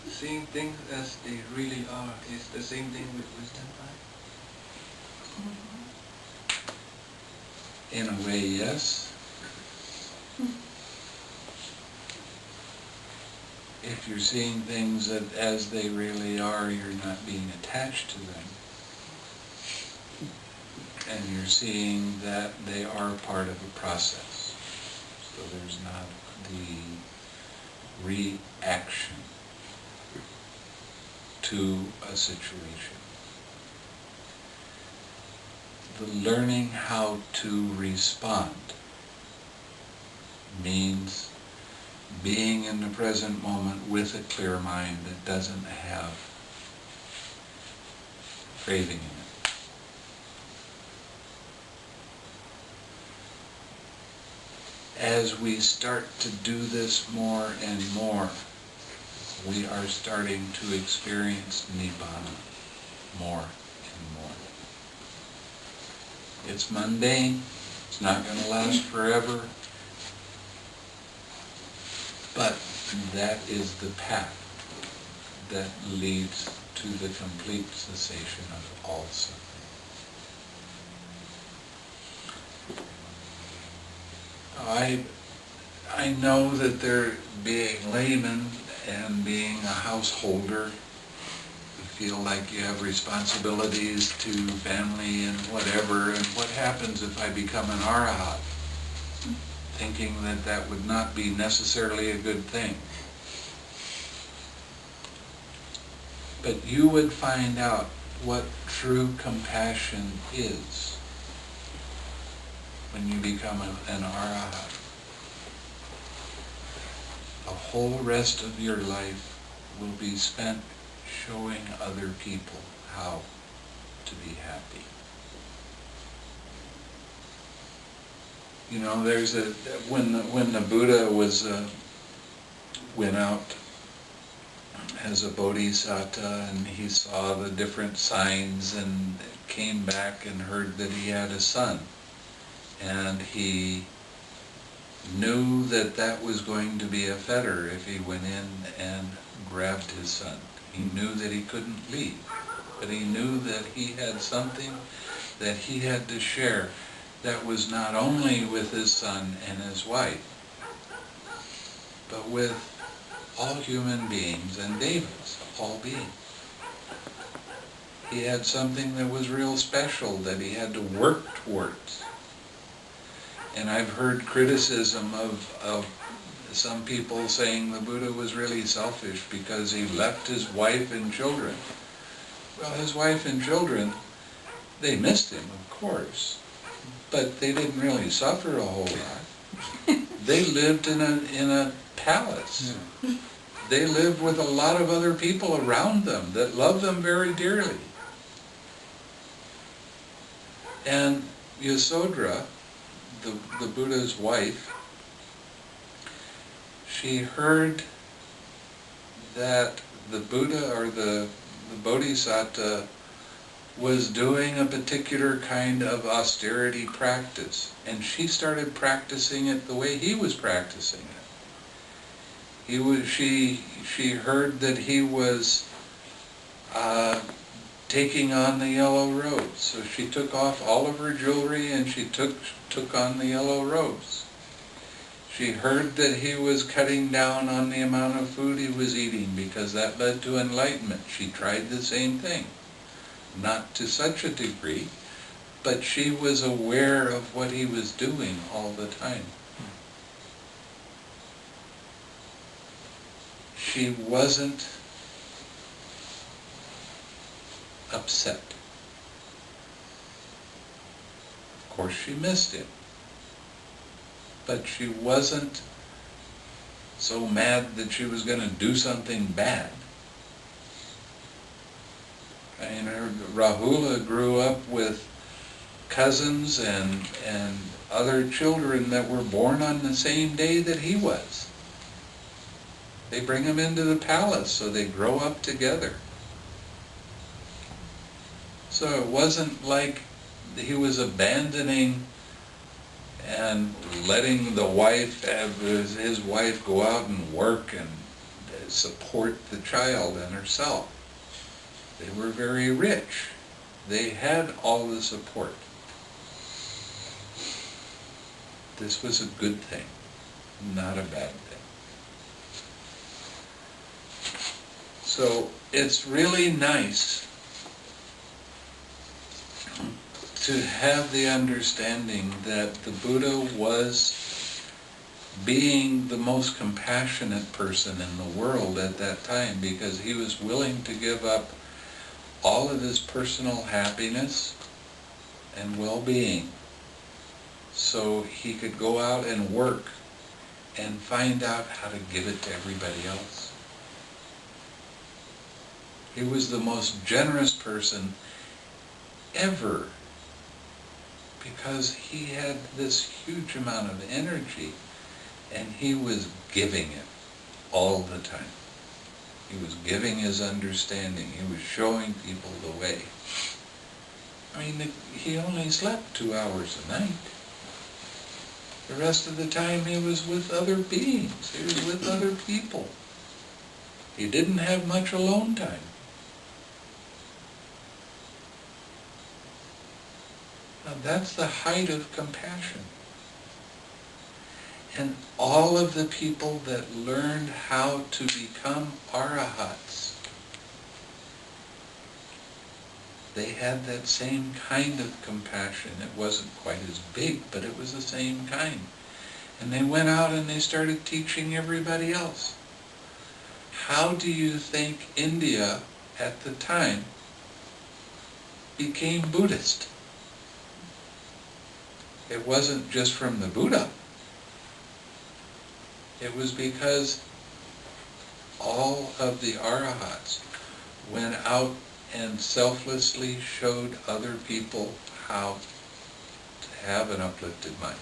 seeing things as they really are? Is the same thing with wisdom eye? In a way, yes. If you're seeing things as they really are, you're not being attached to them. And you're seeing that they are part of a process. So there's not the reaction to a situation. The learning how to respond means being in the present moment with a clear mind that doesn't have craving in it. As we start to do this more and more, we are starting to experience Nibbana more and more. It's mundane, it's not going to last forever, but that is the path that leads to the complete cessation of all suffering. I know that there, being layman and being a householder, you feel like you have responsibilities to family and whatever, and what happens if I become an arahat? Thinking that that would not be necessarily a good thing. But you would find out what true compassion is when you become an arahat. The whole rest of your life will be spent showing other people how to be happy. You know, there's when the Buddha went out as a bodhisattva and he saw the different signs and came back and heard that he had a son. And he knew that that was going to be a fetter if he went in and grabbed his son. He knew that he couldn't leave, but he knew that he had something that he had to share that was not only with his son and his wife, but with all human beings and devas, all beings. He had something that was real special that he had to work towards. And I've heard criticism of some people saying the Buddha was really selfish because he left his wife and children. Well, his wife and children, they missed him, of course, but they didn't really suffer a whole lot. They lived in a palace. Yeah. They lived with a lot of other people around them that loved them very dearly. And Yasodhara, the Buddha's wife, she heard that the Buddha or the Bodhisattva was doing a particular kind of austerity practice, and she started practicing it the way he was practicing it. She heard that he was taking on the yellow robes, so she took off all of her jewelry and she took on the yellow robes. She heard that he was cutting down on the amount of food he was eating because that led to enlightenment. She tried the same thing. Not to such a degree, but she was aware of what he was doing all the time. She wasn't upset. Of course, she missed him, but she wasn't so mad that she was going to do something bad. I mean, Rahula grew up with cousins and other children that were born on the same day that he was. They bring him into the palace, so they grow up together. So it wasn't like he was abandoning and letting the wife, his wife, go out and work and support the child and herself. They were very rich. They had all the support. This was a good thing, not a bad thing. So it's really nice to have the understanding that the Buddha was being the most compassionate person in the world at that time, because he was willing to give up all of his personal happiness and well-being so he could go out and work and find out how to give it to everybody else. He was the most generous person ever, because he had this huge amount of energy and he was giving it all the time. He was giving his understanding. He was showing people the way. I mean, he only slept 2 hours a night. The rest of the time he was with other beings. He was with other people. He didn't have much alone time. Now that's the height of compassion. And all of the people that learned how to become arahats, they had that same kind of compassion. It wasn't quite as big, but it was the same kind. And they went out and they started teaching everybody else. How do you think India at the time became Buddhist? It wasn't just from the Buddha. It was because all of the arahats went out and selflessly showed other people how to have an uplifted mind.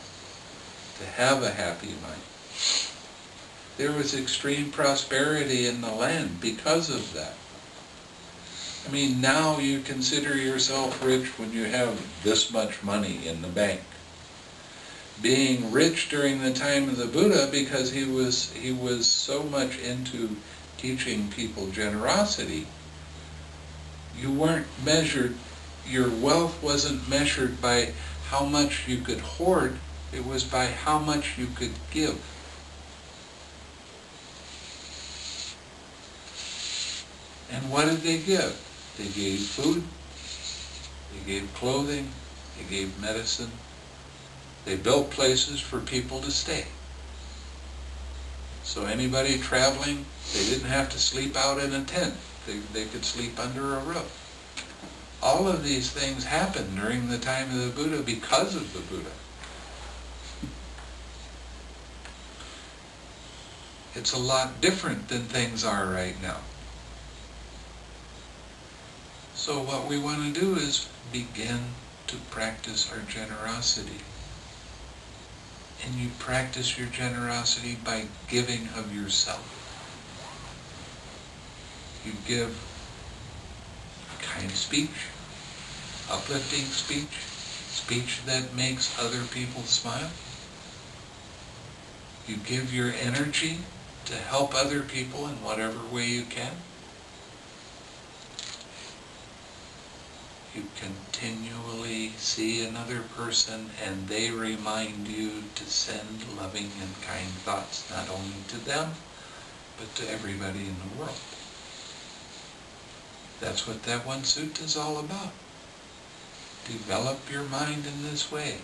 to have a happy mind. There was extreme prosperity in the land because of that. I mean, now you consider yourself rich when you have this much money in the bank. Being rich during the time of the Buddha, because he was so much into teaching people generosity, you weren't measured, your wealth wasn't measured by how much you could hoard, it was by how much you could give. And what did they give? They gave food, they gave clothing, they gave medicine, they built places for people to stay. So anybody traveling, they didn't have to sleep out in a tent. They could sleep under a roof. All of these things happened during the time of the Buddha because of the Buddha. It's a lot different than things are right now. So what we want to do is begin to practice our generosity. And you practice your generosity by giving of yourself. You give kind speech, uplifting speech, speech that makes other people smile. You give your energy to help other people in whatever way you can. You continually see another person and they remind you to send loving and kind thoughts not only to them, but to everybody in the world. That's what that one sutta is all about. Develop your mind in this way.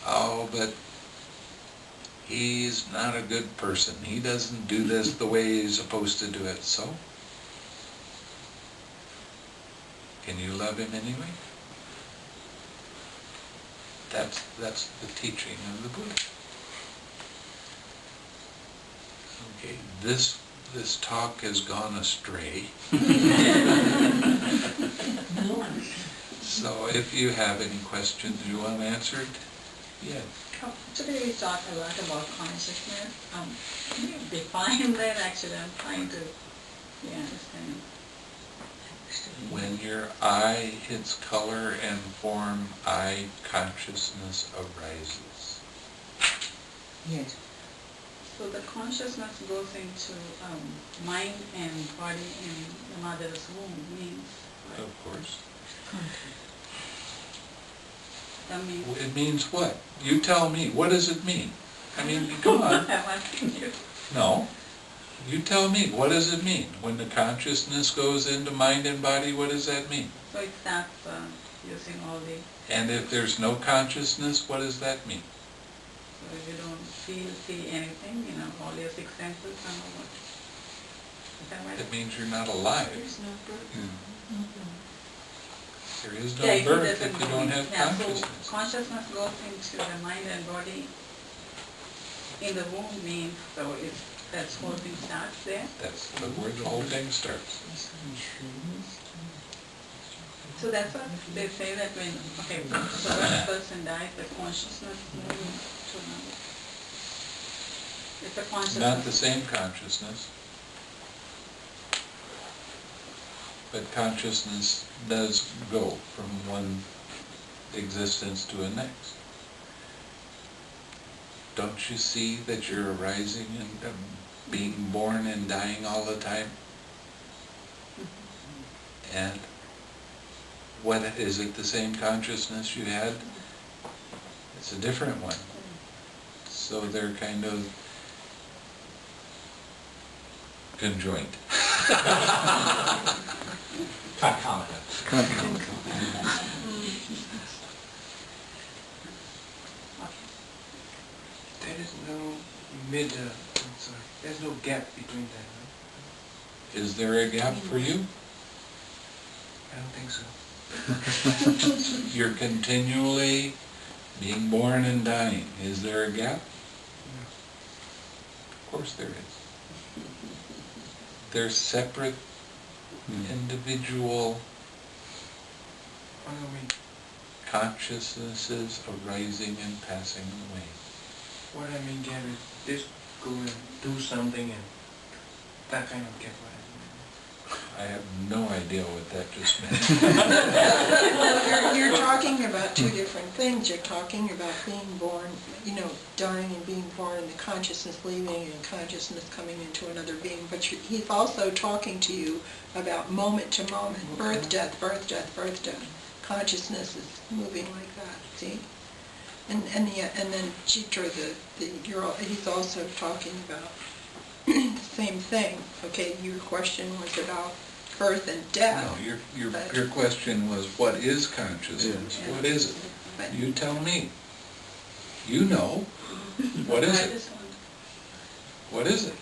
Oh, but he's not a good person. He doesn't do this the way he's supposed to do it. So? Can you love him anyway? That's the teaching of the Buddha. Okay, this talk has gone astray. So if you have any questions you want answered, yeah. Today we talked a lot about consciousness. Can you define that? Actually, I'm trying to understand. When your eye hits color and form, eye consciousness arises. Yes. So the consciousness goes into mind and body in the mother's womb means. Right? Of course. That means. It means what? You tell me. What does it mean? I mean, come on. I'm asking you. No. You tell me. What does it mean? When the consciousness goes into mind and body, what does that mean? So it starts using all the. And if there's no consciousness, what does that mean? So if you don't see anything, all your six senses and all that. Is that right? It means you're not alive. There's no birth. There is no birth if you don't have consciousness. So consciousness goes into the mind and body in the womb means, so that's whole thing starts there. That's where the whole thing starts. So that's what they say that when a person dies, the consciousness moves to another. It's a consciousness. Not the same consciousness, but consciousness does go from one existence to a next. Don't you see that you're arising and being born and dying all the time? And what is it, the same consciousness you had? It's a different one. So they're kind of conjoined. Concomitant. There is no there's no gap between that, right? Is there a gap for you? I don't think so. You're continually being born and dying. Is there a gap? No. Of course there is. They're separate, individual What do you mean? consciousnesses arising and passing away. What I mean, Gary, this go and do something and that kind of get what I have no idea what that just meant. Well, you're talking about two different things. You're talking about being born, dying and being born, and the consciousness leaving and consciousness coming into another being. But he's also talking to you about moment to moment, birth, death, birth, death, birth, death. Consciousness is moving like that, see? And then Chitra, he's also talking about the same thing. Okay, your question was about birth and death. No, your question was, what is consciousness? Yeah. What is it? But- You tell me. You know. What is I it? just want- What is it?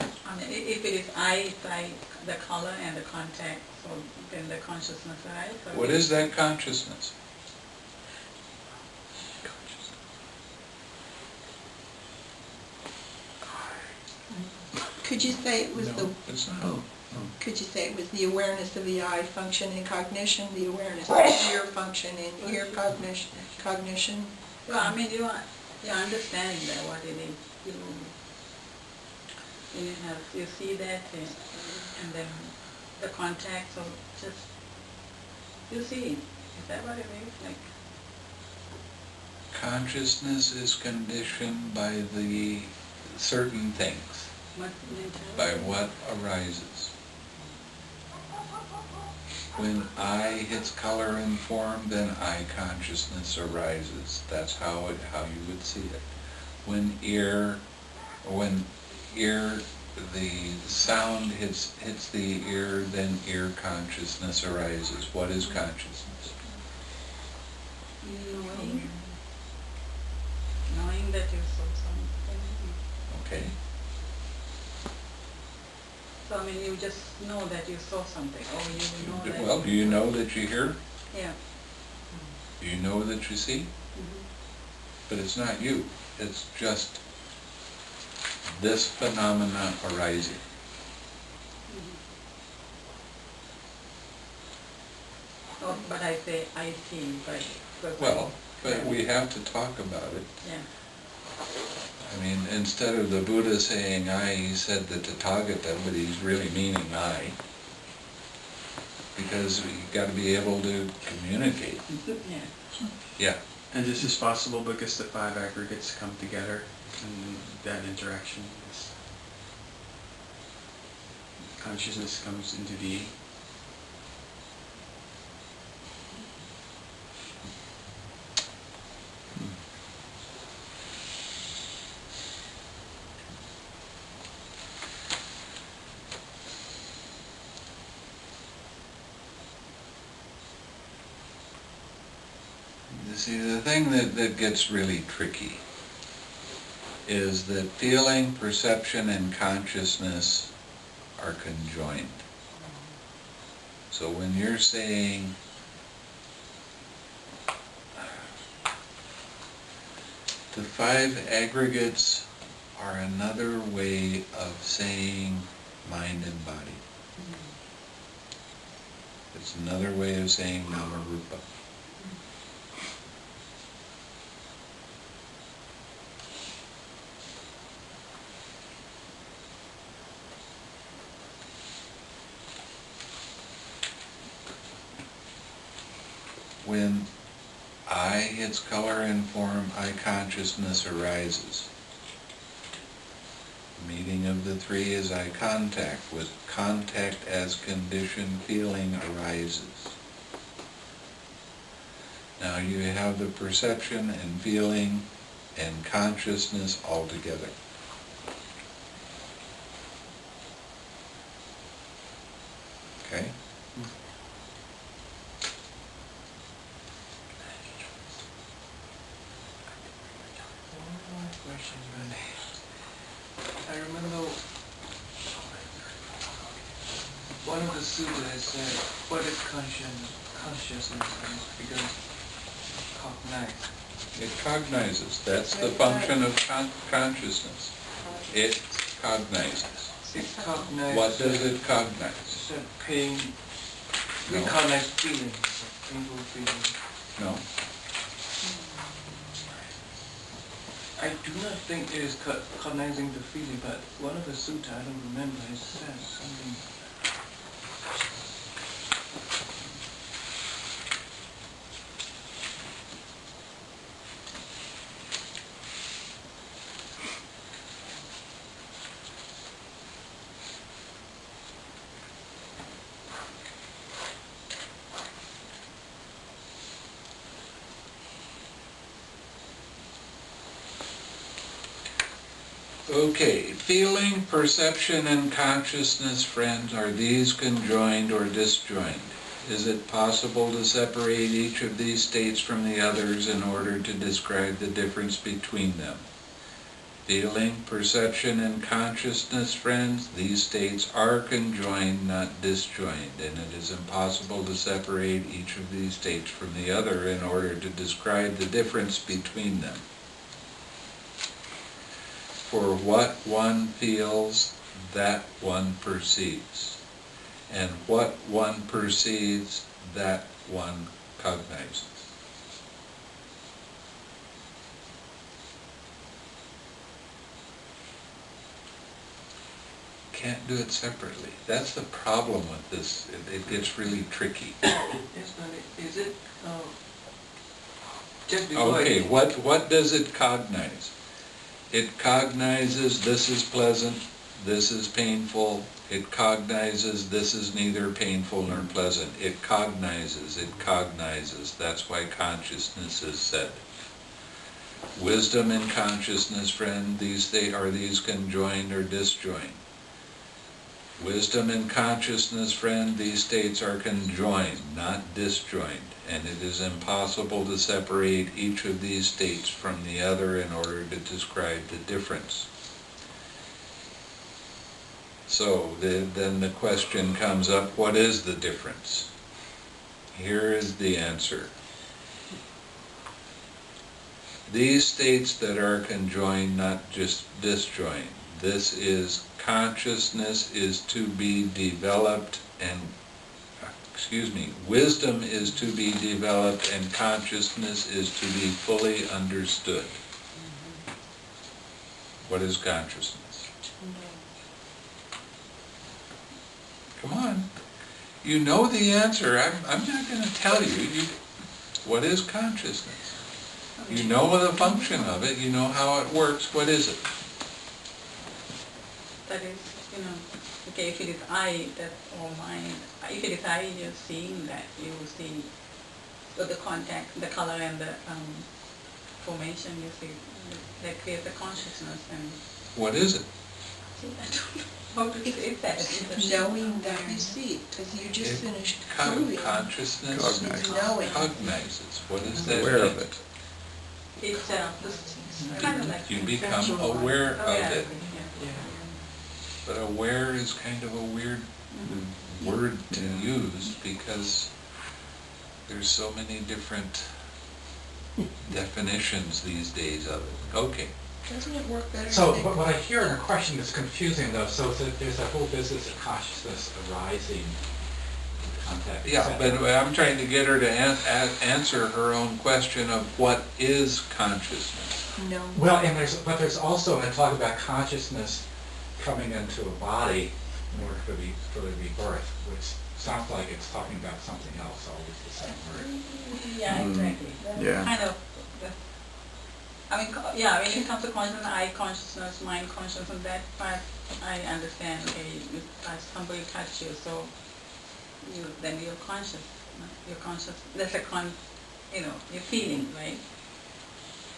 I mean, if it is eye, like the color and the contact, so then the consciousness, right? So What is that consciousness? Could you say it was No, it's not. Could you say it was the awareness of the eye function in cognition, the awareness of the ear function in ear cognition? Well, I mean, you understand that what it is. You see that, and then the contact. So just you see. Is that what it is? Like Consciousness is conditioned by the certain things, what mentality? by what arises. When eye hits color and form, then eye consciousness arises. That's how you would see it. When ear, the sound hits the ear, then ear consciousness arises. What is consciousness? Knowing that you saw something. Okay. So I mean, you just know that you saw something, or you know that. Well, do you know that you hear? Yeah. Do you know that you see? Mm-hmm. But it's not you. It's just this phenomena arising. Oh, but I say I see, but. Well, but we have to talk about it. Yeah. I mean, instead of the Buddha saying I, he said the Tathagata, but he's really meaning I. Because you got to be able to communicate. Yeah. Yeah. And this is possible because the five aggregates come together and that interaction is consciousness comes into being. You see, the thing that gets really tricky is that feeling, perception, and consciousness are conjoined. So when you're saying the five aggregates are another way of saying mind and body. It's another way of saying nama-rupa. When eye hits color and form, eye consciousness arises. The meaning of the three is eye contact. With contact as condition, feeling arises. Now you have the perception and feeling and consciousness all together. Okay? question, Bhante. I remember one of the sutras said, what is consciousness? Because cognize. It cognizes. That's the function of consciousness. It cognizes. It cognizes. What does it cognize? So pain. We No. cognize feelings, painful feelings. No? I do not think it is cognizing the feeling, but one of the sutta, I don't remember, it says something. Okay, feeling, perception, and consciousness, friends, are these conjoined or disjoined? Is it possible to separate each of these states from the others in order to describe the difference between them? Feeling, perception, and consciousness, friends, these states are conjoined, not disjoined, and it is impossible to separate each of these states from the other in order to describe the difference between them. For what one feels, that one perceives, and what one perceives, that one cognizes. Can't do it separately. That's the problem with this. It gets really tricky. Yes, but is it just before Okay, what does it cognize? It cognizes this is pleasant, this is painful. It cognizes this is neither painful nor pleasant. It cognizes. That's why consciousness is said. Wisdom and consciousness, friend, are these conjoined or disjoined? Wisdom and consciousness, friend, these states are conjoined, not disjoined. And it is impossible to separate each of these states from the other in order to describe the difference. So then the question comes up, what is the difference? Here is the answer. These states that are conjoined, not just disjoined, this is consciousness is to be developed and wisdom is to be developed and consciousness is to be fully understood. What is consciousness? Come on. You know the answer. I'm not going to tell you. What is consciousness? You know the function of it. You know how it works. What is it? That is, okay, if it is I, that's all mine. If it is I, you're seeing that. You see the contact, the color and the formation, you see, that creates the consciousness. And What is it? see, I don't know how to say that. It's Knowing that you see, because you just finished proving. Consciousness Knowing. cognizes. What is that? Aware of it. It's kind of like You become conceptual. aware of it. Yeah. But aware is kind of a weird word to use because there's so many different definitions these days of it. Okay. Doesn't it work better? So than what I hear in the question is confusing though. So there's a whole business of consciousness arising in contact. Yeah, but I'm trying to get her to answer her own question of what is consciousness. No. Well, and there's also, when I talk about consciousness coming into a body in order for the rebirth, which sounds like it's talking about something else, always the same word. Yeah, exactly. That's Yeah. kind of, when it comes to consciousness, eye consciousness, mind consciousness, that part I understand. Okay, somebody touched you, so then you're conscious. You're conscious. That's you're feeling, right?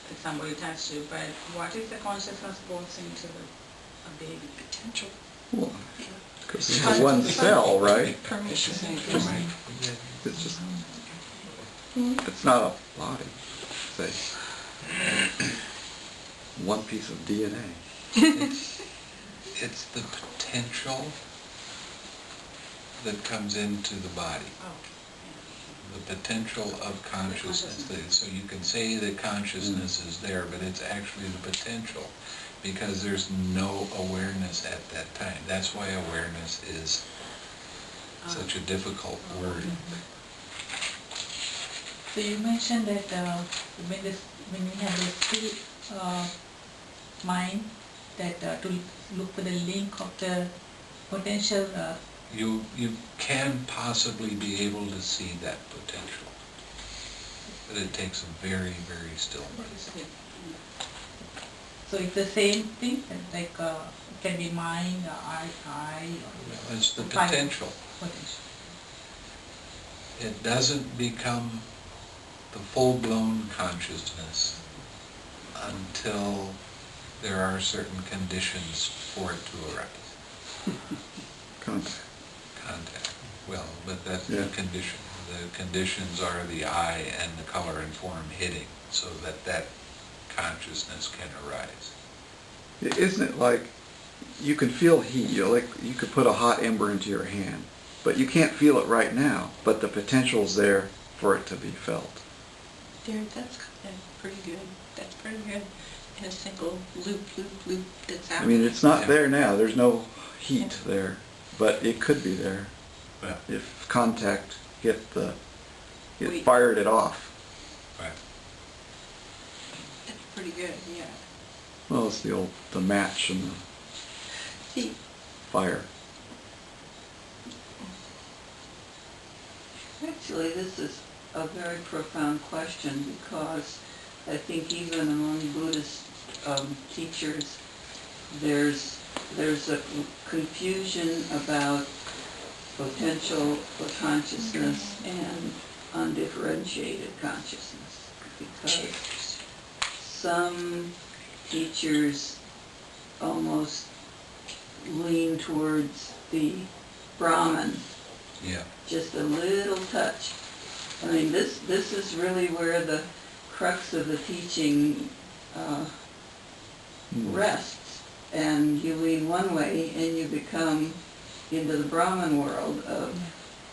If somebody touched you, but what if the consciousness goes into a big Potential. Well, because it's one cell, right? Permission. It's just, it's not a body, say. One piece of DNA. It's the potential that comes into the body. The potential of consciousness. So you can say that consciousness is there, but it's actually the potential because there's no awareness at that time. That's why awareness is such a difficult word. So you mentioned that when we have this free mind, that to look for the link of the potential. You can possibly be able to see that potential, but it takes a very, very still mind. So it's the same thing, like it can be mind, I. Well, it's the potential. It doesn't become the full-blown consciousness until there are certain conditions for it to arise. Contact. Well, but that's the condition. The conditions are the eye and the color and form hitting, so that consciousness can arise. Isn't it like you can feel heat? You could put a hot ember into your hand, but you can't feel it right now. But the potential's there for it to be felt. That's pretty good. That's pretty good. In a single loop that's out. I mean, it's not there now. There's no heat there, but it could be there if contact fired it off. Right. That's pretty good, yeah. Well, it's the match and the fire. Actually, this is a very profound question, because I think even among Buddhist teachers, there's a confusion about potential for consciousness and undifferentiated consciousness, because some teachers almost lean towards the Brahman, just a little touch. I mean, this is really where the crux of the teaching rests, and you lean one way and you become into the Brahman world of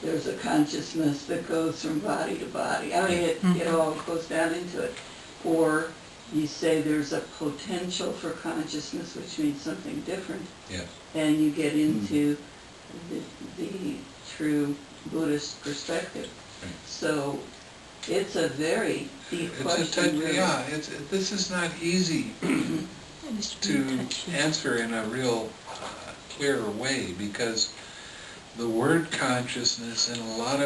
there's a consciousness that goes from body to body. I mean, it all goes down into it. Or you say there's a potential for consciousness, which means something different, and you get into the true Buddhist perspective. So it's a very deep question. This is not easy to answer in a real clear way, because the word consciousness in a lot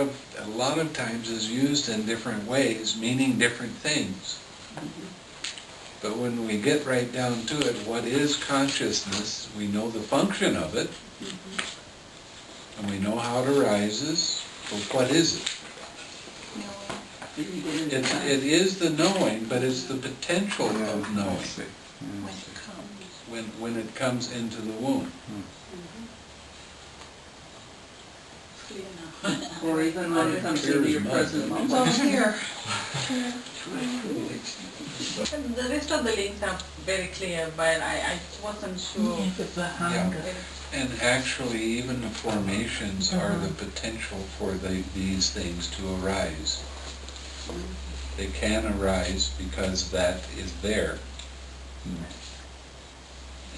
of times is used in different ways, meaning different things. But when we get right down to it, what is consciousness? We know the function of it, and we know how it arises. But what is it? It is the knowing, but it's the potential of knowing when it comes into the womb. Or even when it comes into your present moment. Well, here. The rest of the links are very clear, but I wasn't sure. And actually, even the formations are the potential for these things to arise. They can arise because that is there.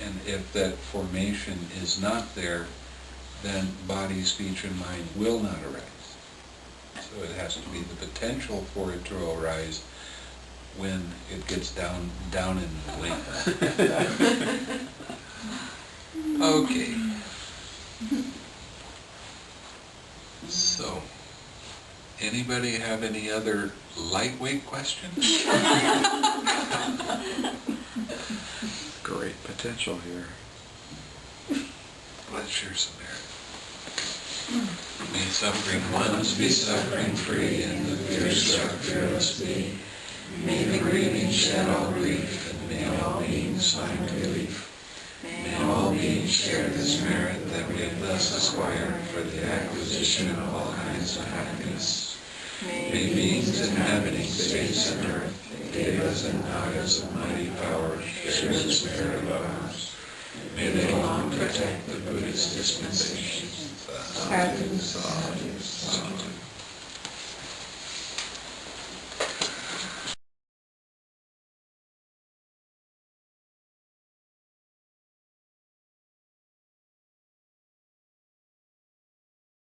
And if that formation is not there, then body, speech, and mind will not arise. So it has to be the potential for it to arise when it gets down in the links. Okay. So, anybody have any other lightweight questions? Great potential here. Let's share some merit. May suffering ones be suffering free, and the fearless be. May the grieving shed all grief, and may all beings find relief. May all beings share this merit that we have thus acquired for the acquisition of all kinds of happiness. May beings inhabiting space and earth, devas and nagas of mighty power, share this merit of ours. May they long protect the Buddhist dispensation. Sadhu, sadhu, sadhu.